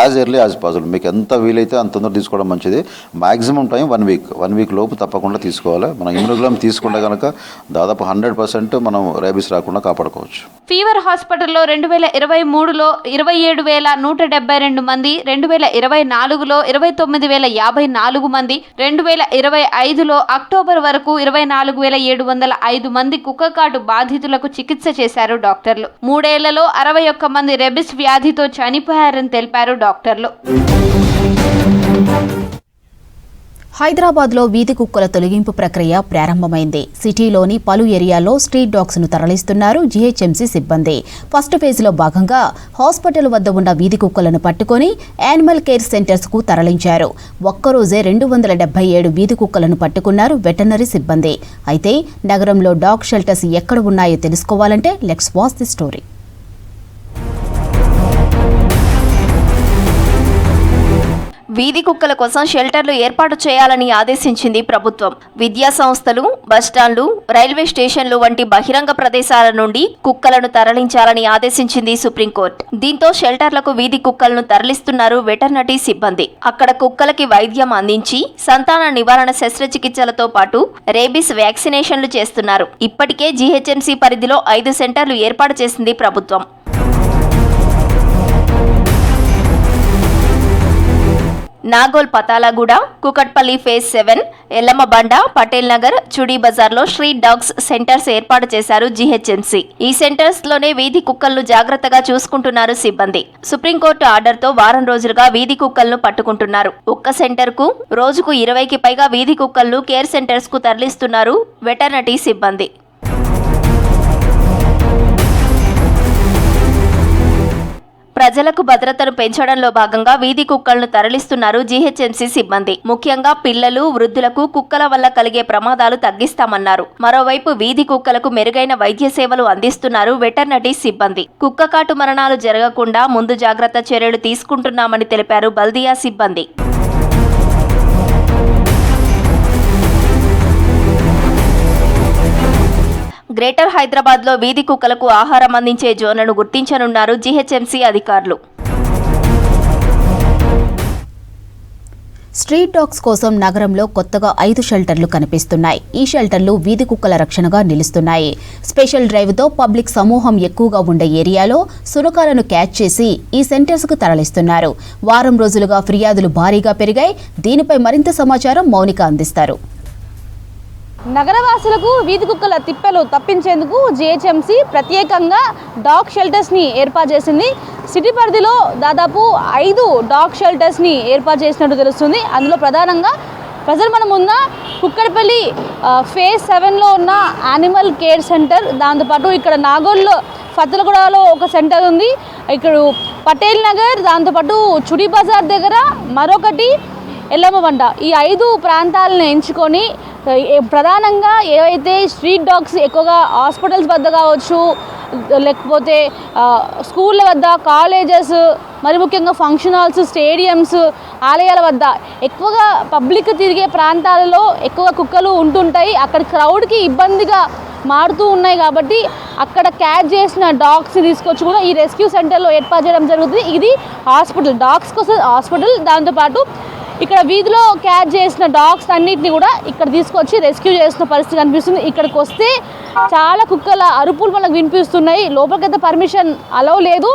As early as possible. మీకు ఎంత వీలైతే అంత తొందర తీసుకోవడం మంచిది. మ్యాక్సిమం టైం 1 వీక్ లోపు తప్పకుండా తీసుకోవాలి. మనం ఇమ్యూనోగ్లోబులిన్ తీసుకుంటే కనుక దాదాపు 100% మనం రేబీస్ రాకుండా కాపాడుకోవచ్చు. ఫీవర్ హాస్పిటల్లో 2023లో 27,172 మంది, 2024లో 29,054 మంది, 2025లో అక్టోబర్ వరకు 24,705 మంది కుక్కకాటు బాధితులకు చికిత్స చేశారు డాక్టర్లు. 3 ఏళ్లలో 61 మంది రెబిస్ వ్యాధితో చనిపోయారని తెలిపారు డాక్టర్లు. హైదరాబాద్లో వీధి కుక్కల తొలగింపు ప్రక్రియ ప్రారంభమైంది. సిటీలోని పలు ఏరియాల్లో స్ట్రీట్ డాగ్స్ ను తరలిస్తున్నారు జీహెచ్ఎంసీ సిబ్బంది. ఫస్ట్ ఫేజ్లో భాగంగా హాస్పిటల్ వద్ద ఉన్న వీధి కుక్కలను పట్టుకొని యానిమల్ కేర్ సెంటర్స్ కు తరలించారు. ఒక్కరోజే 277 వీధి కుక్కలను పట్టుకున్నారు వెటర్నరీ సిబ్బంది. అయితే నగరంలో డాగ్ షెల్టర్స్ ఎక్కడ ఉన్నాయో తెలుసుకోవాలంటే లెట్స్ వాచ్ ది స్టోరీ. వీధి కుక్కల కోసం షెల్టర్లు ఏర్పాటు చేయాలని ఆదేశించింది ప్రభుత్వం. విద్యా సంస్థలు, బస్టాండ్లు, రైల్వే స్టేషన్లు వంటి బహిరంగ ప్రదేశాల నుండి కుక్కలను తరలించాలని ఆదేశించింది సుప్రీంకోర్టు. దీంతో షెల్టర్లకు వీధి కుక్కలను తరలిస్తున్నారు వెటర్నరీ సిబ్బంది. అక్కడ కుక్కలకి వైద్యం అందించి సంతాన నివారణ శస్త్రచికిత్సలతో పాటు రేబీస్ వ్యాక్సినేషన్లు చేస్తున్నారు. ఇప్పటికే జీహెచ్ఎంసీ పరిధిలో 5 సెంటర్లు ఏర్పాటు చేసింది ప్రభుత్వం. నాగోల్ పతాలగూడ, కుకట్పల్లి ఫేజ్ 7, ఎల్లమ్మబండ, పటేల్ నగర్, చుడీ బజార్లో స్ట్రీట్ డాగ్స్ సెంటర్స్ ఏర్పాటు చేశారు జీహెచ్ఎంసీ. ఈ సెంటర్స్ లోనే వీధి కుక్కలను జాగ్రత్తగా చూసుకుంటున్నారు సిబ్బంది. సుప్రీంకోర్టు ఆర్డర్తో వారం రోజులుగా వీధి కుక్కలను పట్టుకుంటున్నారు. ఒక్క సెంటర్ కు రోజుకు 20కి పైగా వీధి కుక్కలను కేర్ సెంటర్స్ కు తరలిస్తున్నారు వెటర్నరీ సిబ్బంది. ప్రజలకు భద్రతను పెంచడంలో భాగంగా వీధి కుక్కలను తరలిస్తున్నారు జీహెచ్ఎంసీ సిబ్బంది. ముఖ్యంగా పిల్లలు, వృద్ధులకు కుక్కల వల్ల కలిగే ప్రమాదాలు తగ్గిస్తామన్నారు. మరోవైపు వీధి కుక్కలకు మెరుగైన వైద్య సేవలు అందిస్తున్నారు వెటర్నరీ సిబ్బంది. కుక్క కాటు మరణాలు జరగకుండా ముందు జాగ్రత్త చర్యలు తీసుకుంటున్నామని తెలిపారు బల్దియా సిబ్బంది. గ్రేటర్ హైదరాబాద్లో వీధి కుక్కలకు ఆహారం అందించే జోన్లను గుర్తించనున్నారు జీహెచ్ఎంసీ అధికారులు. స్ట్రీట్ డాగ్స్ కోసం నగరంలో కొత్తగా 5 షెల్టర్లు కనిపిస్తున్నాయి. ఈ షెల్టర్లు వీధి కుక్కల రక్షణగా నిలుస్తున్నాయి. స్పెషల్ డ్రైవ్తో పబ్లిక్ సమూహం ఎక్కువగా ఉండే ఏరియాలో సునకాలను క్యాచ్ చేసి ఈ సెంటర్స్కు తరలిస్తున్నారు. వారం రోజులుగా ఫిర్యాదులు భారీగా పెరిగాయి. దీనిపై మరింత సమాచారం మౌనిక అందిస్తారు. నగరవాసులకు వీధి కుక్కల తిప్పలు తప్పించేందుకు జీహెచ్ఎంసీ ప్రత్యేకంగా డాగ్ షెల్టర్స్ని ఏర్పాటు చేసింది. సిటీ పరిధిలో దాదాపు 5 డాగ్ షెల్టర్స్ని ఏర్పాటు చేసినట్టు తెలుస్తుంది. అందులో ప్రధానంగా ప్రజలు మనం ఉన్న కుక్కడపల్లి ఫేజ్ 7లో ఉన్న యానిమల్ కేర్ సెంటర్, దాంతోపాటు ఇక్కడ నాగోల్లో ఫతలగూడలో ఒక సెంటర్ ఉంది, ఇక్కడ పటేల్ నగర్, దాంతోపాటు చుడి బజార్ దగ్గర మరొకటి, ఎల్లమ్మబండ, ఈ 5 ప్రాంతాలను ఎంచుకొని ప్రధానంగా ఏవైతే స్ట్రీట్ డాగ్స్ ఎక్కువగా హాస్పిటల్స్ వద్ద కావచ్చు, లేకపోతే స్కూళ్ళ వద్ద, కాలేజెస్, మరి ముఖ్యంగా ఫంక్షన్ హాల్స్, స్టేడియంస్, ఆలయాల వద్ద ఎక్కువగా పబ్లిక్ తిరిగే ప్రాంతాలలో ఎక్కువగా కుక్కలు ఉంటుంటాయి. అక్కడ క్రౌడ్కి ఇబ్బందిగా మారుతూ ఉన్నాయి కాబట్టి అక్కడ క్యాచ్ చేసిన డాగ్స్ని తీసుకొచ్చి కూడా ఈ రెస్క్యూ సెంటర్లో ఏర్పాటు చేయడం జరుగుతుంది. ఇది హాస్పిటల్, డాగ్స్ కోసం హాస్పిటల్. దాంతోపాటు ఇక్కడ వీధిలో క్యాచ్ చేసిన డాగ్స్ అన్నిటిని కూడా ఇక్కడ తీసుకొచ్చి రెస్క్యూ చేస్తున్న పరిస్థితి కనిపిస్తుంది. ఇక్కడికి వస్తే చాలా కుక్కల అరుపులు మనకు వినిపిస్తున్నాయి. లోపలికైతే పర్మిషన్ అలౌ లేదు,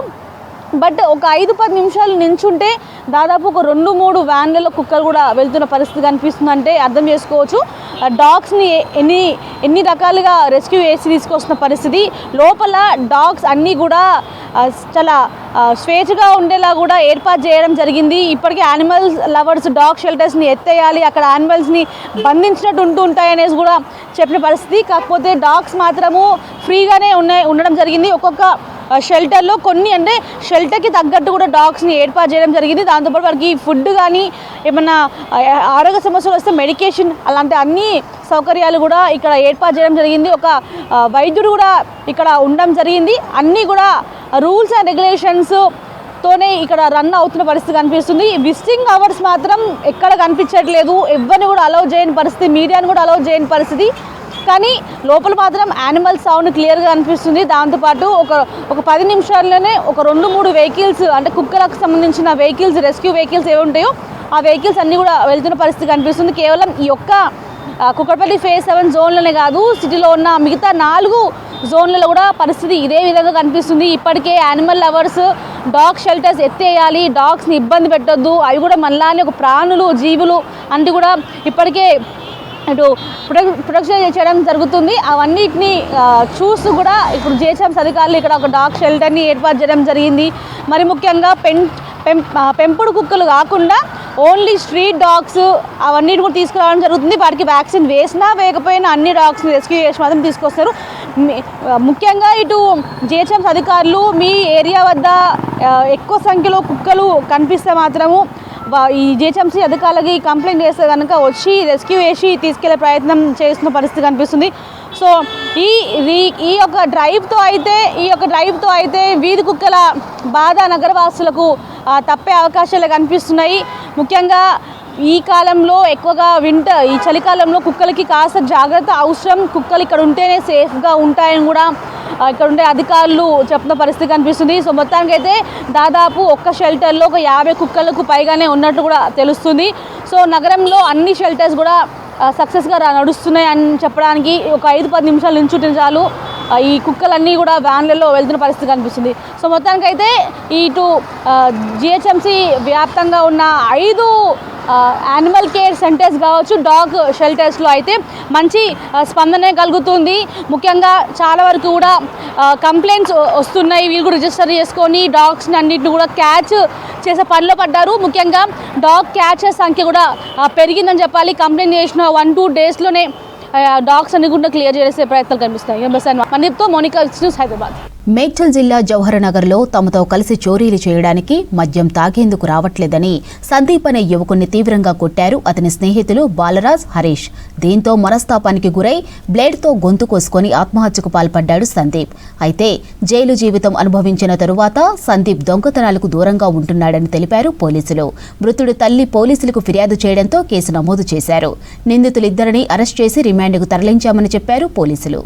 బట్ ఒక 5-10 నిమిషాలు నించుంటే దాదాపు ఒక 2-3 వ్యాన్లలో కుక్కలు కూడా వెళ్తున్న పరిస్థితి కనిపిస్తుందంటే అర్థం చేసుకోవచ్చు. డాగ్స్ని ఎన్ని రకాలుగా రెస్క్యూ చేసి తీసుకొస్తున్న పరిస్థితి. లోపల డాగ్స్ అన్నీ కూడా చాలా స్వేచ్ఛగా ఉండేలా కూడా ఏర్పాటు చేయడం జరిగింది. ఇప్పటికే యానిమల్స్ లవర్స్ డాగ్ షెల్టర్స్ని ఎత్తేయాలి, అక్కడ యానిమల్స్ని బంధించినట్టు ఉంటాయి అనేసి కూడా చెప్పిన పరిస్థితి. కాకపోతే డాగ్స్ మాత్రము ఫ్రీగానే ఉండడం జరిగింది. ఒక్కొక్క షెల్టర్లో కొన్ని అంటే షెల్టర్కి తగ్గట్టు కూడా డాగ్స్ని ఏర్పాటు చేయడం జరిగింది. దాంతోపాటు వారికి ఫుడ్ కానీ ఏమన్నా ఆరోగ్య సమస్యలు వస్తే మెడికేషన్ అలాంటి అన్ని సౌకర్యాలు కూడా ఇక్కడ ఏర్పాటు చేయడం జరిగింది. ఒక వైద్యుడు కూడా ఇక్కడ ఉండడం జరిగింది. అన్నీ కూడా రూల్స్ అండ్ రెగ్యులేషన్స్ తోనే ఇక్కడ రన్ అవుతున్న పరిస్థితి కనిపిస్తుంది. విజిటింగ్ అవర్స్ మాత్రం ఎక్కడ కనిపించట్లేదు, ఎవరిని కూడా అలౌ చేయని పరిస్థితి, మీడియాని కూడా అలౌ చేయని పరిస్థితి. కానీ లోపల మాత్రం యానిమల్ సౌండ్ క్లియర్గా అనిపిస్తుంది. దాంతోపాటు ఒక 10 నిమిషాల్లోనే ఒక 2-3 వెహికల్స్ అంటే కుక్కలకు సంబంధించిన వెహికల్స్, రెస్క్యూ వెహికల్స్ ఏవి ఉంటాయో ఆ వెహికల్స్ అన్నీ కూడా వెళ్తున్న పరిస్థితి కనిపిస్తుంది. కేవలం ఈ యొక్క కుక్కడపల్లి ఫేజ్ 7 జోన్లోనే కాదు, సిటీలో ఉన్న మిగతా 4 జోన్లలో కూడా పరిస్థితి ఇదే విధంగా కనిపిస్తుంది. ఇప్పటికే యానిమల్ లవర్స్ డాగ్ షెల్టర్స్ ఎత్తేయాలి, డాగ్స్ని ఇబ్బంది పెట్టొద్దు, అవి కూడా మనలానే ఒక ప్రాణులు, జీవులు అంటే కూడా ఇప్పటికే ఇటు ప్రొటెక్షన్ చేయడం జరుగుతుంది. అవన్నిటిని చూస్తూ కూడా ఇప్పుడు జీహెచ్ఎంసీ అధికారులు ఇక్కడ ఒక డాగ్ షెల్టర్ని ఏర్పాటు చేయడం జరిగింది. మరి ముఖ్యంగా పెంపుడు కుక్కలు కాకుండా ఓన్లీ స్ట్రీట్ డాగ్స్ అవన్నిటి కూడా తీసుకురావడం జరుగుతుంది. వాటికి వ్యాక్సిన్ వేసినా వేయకపోయినా అన్ని డాగ్స్ని రెస్క్యూ చేసి మాత్రం తీసుకొస్తారు. ముఖ్యంగా ఇటు జీహెచ్ఎంసీ అధికారులు మీ ఏరియా వద్ద ఎక్కువ సంఖ్యలో కుక్కలు కనిపిస్తే మాత్రము ఈ జీహెచ్ఎంసీ అధికారులకి కంప్లైంట్ చేస్తే కనుక వచ్చి రెస్క్యూ చేసి తీసుకెళ్లే ప్రయత్నం చేస్తున్న పరిస్థితి కనిపిస్తుంది. సో ఈ యొక్క డ్రైవ్తో అయితే వీధి కుక్కల బాధ నగరవాసులకు తప్పే అవకాశాలు కనిపిస్తున్నాయి. ముఖ్యంగా ఈ కాలంలో ఎక్కువగా ఈ చలికాలంలో కుక్కలకి కాస్త జాగ్రత్త అవసరం. కుక్కలు ఇక్కడ ఉంటేనే సేఫ్గా ఉంటాయని కూడా ఇక్కడ ఉండే అధికారులు చెప్తున్న పరిస్థితి కనిపిస్తుంది. సో మొత్తానికైతే దాదాపు ఒక్క షెల్టర్లో ఒక 50 కుక్కలకు పైగానే ఉన్నట్టు కూడా తెలుస్తుంది. సో నగరంలో అన్ని షెల్టర్స్ కూడా సక్సెస్గా నడుస్తున్నాయి అని చెప్పడానికి ఒక 5-10 నిమిషాలు నుంచుంటే చాలు ఈ కుక్కలన్నీ కూడా వ్యాన్లలో వెళ్తున్న పరిస్థితి కనిపిస్తుంది. సో మొత్తానికైతే ఇటు జీహెచ్ఎంసీ వ్యాప్తంగా ఉన్న 5 యానిమల్ కేర్ సెంటర్స్ కావచ్చు, డాగ్ షెల్టర్స్లో అయితే మంచి స్పందనే కలుగుతుంది. ముఖ్యంగా చాలా వరకు కూడా కంప్లైంట్స్ వస్తున్నాయి. వీళ్ళు కూడా రిజిస్టర్ చేసుకొని డాగ్స్ని అన్నింటిని కూడా క్యాచ్ చేసే పనిలో పడ్డారు. ముఖ్యంగా డాగ్ క్యాచెస్ సంఖ్య కూడా పెరిగిందని చెప్పాలి. కంప్లైంట్ చేసిన 1-2 డేస్లోనే డాగ్స్ అన్ని కూడా క్లియర్ చేసే ప్రయత్నాలు కనిపిస్తాయి. మనీతో మోనికా న్యూస్ హైదరాబాద్. మేడ్చల్ జిల్లా జవహర్నగర్లో తమతో కలిసి చోరీలు చేయడానికి మద్యం తాగేందుకు రావట్లేదని సందీప్ అనే యువకుణ్ణి తీవ్రంగా కొట్టారు అతని స్నేహితులు బాలరాజ్, హరీష్. దీంతో మనస్తాపానికి గురై బ్లేడ్తో గొంతు కోసుకొని ఆత్మహత్యకు పాల్పడ్డాడు సందీప్. అయితే జైలు జీవితం అనుభవించిన తరువాత సందీప్ దొంగతనాలకు దూరంగా ఉంటున్నాడని తెలిపారు పోలీసులు. మృతుడు తల్లి పోలీసులకు ఫిర్యాదు చేయడంతో కేసు నమోదు చేశారు. నిందితులిద్దరిని అరెస్ట్ చేసి రిమాండ్కు తరలించామని చెప్పారు పోలీసులు.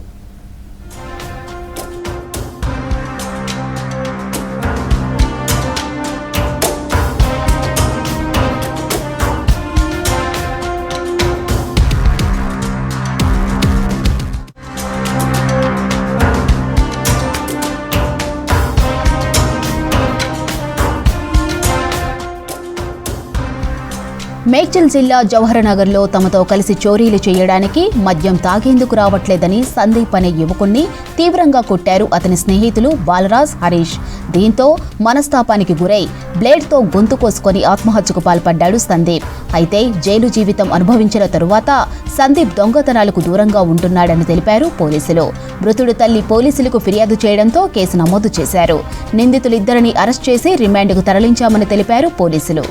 మేడ్చల్ జిల్లా జవహర్నగర్లో తమతో కలిసి చోరీలు చేయడానికి మద్యం తాగేందుకు రావట్లేదని సందీప్ అనే యువకుణ్ణి తీవ్రంగా కొట్టారు అతని స్నేహితులు బాలరాజ్, హరీష్. దీంతో మనస్తాపానికి గురై బ్లేడ్తో గొంతు కోసుకొని ఆత్మహత్యకు పాల్పడ్డాడు సందీప్. అయితే జైలు జీవితం అనుభవించిన తరువాత సందీప్ దొంగతనాలకు దూరంగా ఉంటున్నాడని తెలిపారు పోలీసులు. మృతుడు తల్లి పోలీసులకు ఫిర్యాదు చేయడంతో కేసు నమోదు చేశారు. నిందితులిద్దరిని అరెస్ట్ చేసి రిమాండ్కు తరలించామని తెలిపారు పోలీసులు.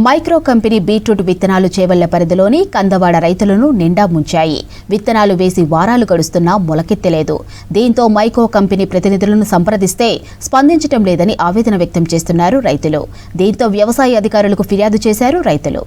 మైక్రో కంపెనీ బీట్రూట్ విత్తనాలు చేవళ్ల పరిధిలోని కందవాడ రైతులను నిండా ముంచాయి. విత్తనాలు వేసి వారాలు గడుస్తున్నా మొలకెత్తలేదు. దీంతో మైక్రో కంపెనీ ప్రతినిధులను సంప్రదిస్తే స్పందించడం లేదని ఆవేదన వ్యక్తం చేస్తున్నారు రైతులు. దీంతో వ్యవసాయ అధికారులకు ఫిర్యాదు చేశారు రైతులు.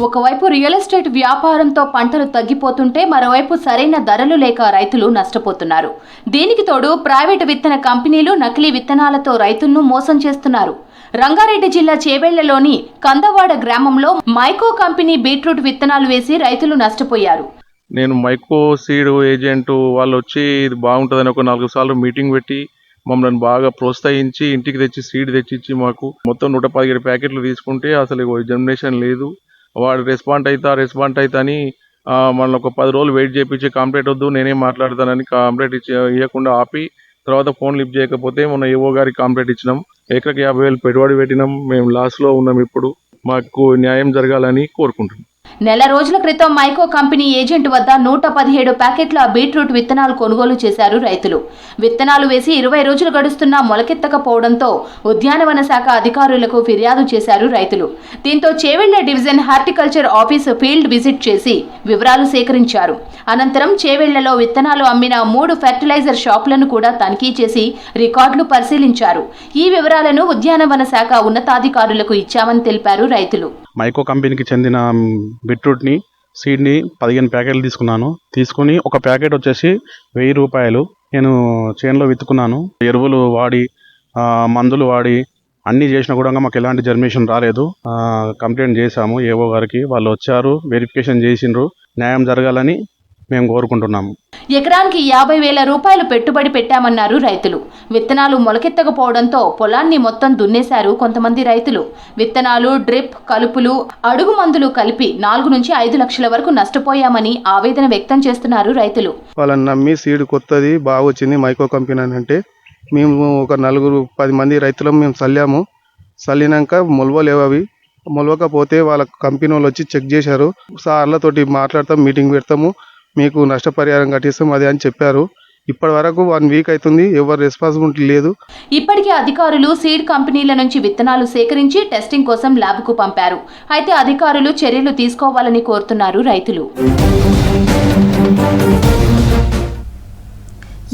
ఒకవైపు రియల్ ఎస్టేట్ వ్యాపారంతో పంటలు తగ్గిపోతుంటే మరోవైపు సరైన ధరలు లేక రైతులు నష్టపోతున్నారు. దీనికి తోడు ప్రైవేటు విత్తన కంపెనీలు నకిలీ విత్తనాలతో రైతులను మోసం చేస్తున్నారు. రంగారెడ్డి జిల్లా చేవెళ్లలోని కందవాడ గ్రామంలో మైకో కంపెనీ బీట్రూట్ విత్తనాలు వేసి రైతులు నష్టపోయారు. నేను మైకో సీడ్ ఏజెంట్ వాళ్ళు వచ్చి ఇది బాగుంటుందని ఒక 4 సార్లు మీటింగ్ పెట్టి మమ్మల్ని బాగా ప్రోత్సహించి ఇంటికి తెచ్చి సీడ్ తెచ్చిచ్చి మాకు మొత్తం 117 ప్యాకెట్లు తీసుకుంటే అసలు జర్మినేషన్ లేదు. వాడు రెస్పాండ్ అవుతా అని మనల్ని ఒక 10 రోజులు వెయిట్ చేయించి కంప్లైంట్ వద్దు నేనేం మాట్లాడతానని కంప్లైంట్ ఇవ్వకుండా ఆపి తర్వాత ఫోన్ లిఫ్ట్ చేయకపోతే మొన్న ఏవో గారికి కంప్లైంట్ ఇచ్చినాం. ఎకరకు 50,000 పెట్టుబడి పెట్టినాం. మేము లాస్లో ఉన్నాం. ఇప్పుడు మాకు న్యాయం జరగాలని కోరుకుంటున్నాం. నెల రోజుల క్రితం మైకో కంపెనీ ఏజెంట్ వద్ద 117 ప్యాకెట్ల బీట్రూట్ విత్తనాలు కొనుగోలు చేశారు రైతులు. విత్తనాలు వేసి 20 రోజులు గడుస్తున్నా మొలకెత్తకపోవడంతో ఉద్యానవన శాఖ అధికారులకు ఫిర్యాదు చేశారు రైతులు. దీంతో Chevella division horticulture office field visit చేసి వివరాలు సేకరించారు. అనంతరం చేవెళ్లలో విత్తనాలు అమ్మిన 3 ఫెర్టిలైజర్ షాపులను కూడా తనిఖీ చేసి రికార్డులు పరిశీలించారు. ఈ వివరాలను ఉద్యానవన శాఖ ఉన్నతాధికారులకు ఇచ్చామని తెలిపారు రైతులు. మైకో కంపెనీకి చెందిన బీట్రూట్ని సీడ్ని 15 ప్యాకెట్లు తీసుకుని ఒక ప్యాకెట్ వచ్చేసి 1000 రూపాయలు నేను చేనులో విత్తుకున్నాను. ఎరువులు వాడి మందులు వాడి అన్నీ చేసినా కూడా మాకు ఎలాంటి జర్మినేషన్ రాలేదు. కంప్లైంట్ చేశాము ఏవో గారికి. వాళ్ళు వచ్చారు, వెరిఫికేషన్ చేసిండ్రు. న్యాయం జరగాలని మేము కోరుకుంటున్నాము. ఎకరానికి 50,000 రూపాయలు పెట్టుబడి పెట్టామన్నారు రైతులు. విత్తనాలు మొలకెత్తకపోవడంతో పొలాన్ని మొత్తం దున్నేశారు కొంతమంది రైతులు. విత్తనాలు, డ్రిప్, కలుపులు, అడుగు మందులు కలిపి 4 నుంచి 5 లక్షల వరకు నష్టపోయామని ఆవేదన వ్యక్తం చేస్తున్నారు రైతులు. వాళ్ళని నమ్మి సీడ్ కొత్తది బాగా వచ్చింది మైకో కంపెనీ అని అంటే మేము ఒక 9-10 మంది రైతులం మేము చల్లినాక మొలవలేవు. అవి మొలవకపోతే వాళ్ళ కంపెనీ వాళ్ళు వచ్చి చెక్ చేశారు. సార్లతోటి మాట్లాడతాం, మీటింగ్ పెడతాము, మీకు నష్టపరిహారం కట్టిస్తాం అది అని చెప్పారు. ఇప్పటి వరకు 1 వీక్ అవుతుంది, ఎవరు రెస్పాన్సిబిలిటీ లేదు. ఇప్పటికే అధికారులు సీడ్ కంపెనీల నుంచి విత్తనాలు సేకరించి టెస్టింగ్ కోసం ల్యాబ్కు పంపారు. అయితే అధికారులు చర్యలు తీసుకోవాలని కోరుతున్నారు రైతులు.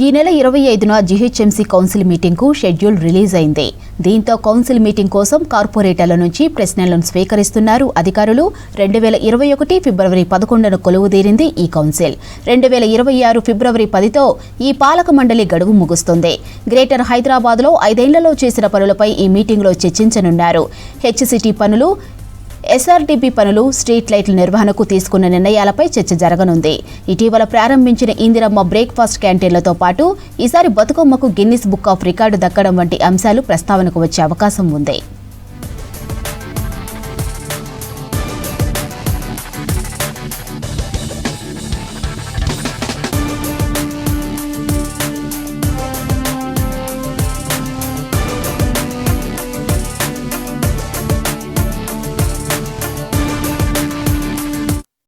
ఈ నెల 25న జీహెచ్ఎంసీ కౌన్సిల్ మీటింగ్కు షెడ్యూల్ రిలీజ్ అయింది. దీంతో కౌన్సిల్ మీటింగ్ కోసం కార్పొరేటర్ల నుంచి ప్రశ్నలను స్వీకరిస్తున్నారు అధికారులు. 2021 ఫిబ్రవరి 11న కొలువుదీరింది ఈ కౌన్సిల్. 2026 ఫిబ్రవరి 10తో ఈ పాలక మండలి గడువు ముగుస్తుంది. గ్రేటర్ హైదరాబాద్లో 5 ఏళ్లలో చేసిన పనులపై ఈ మీటింగ్లో చర్చించనున్నారు. హెచ్సిటీ పనులు, ఎస్ఆర్డీపీ పనులు, స్ట్రీట్ లైట్ల నిర్వహణకు తీసుకున్న నిర్ణయాలపై చర్చ జరగనుంది. ఇటీవల ప్రారంభించిన ఇందిరమ్మ బ్రేక్ఫాస్ట్ క్యాంటీన్లతో పాటు ఈసారి బతుకమ్మకు గిన్నిస్ బుక్ ఆఫ్ రికార్డు దక్కడం వంటి అంశాలు ప్రస్తావనకు వచ్చే అవకాశం ఉంది.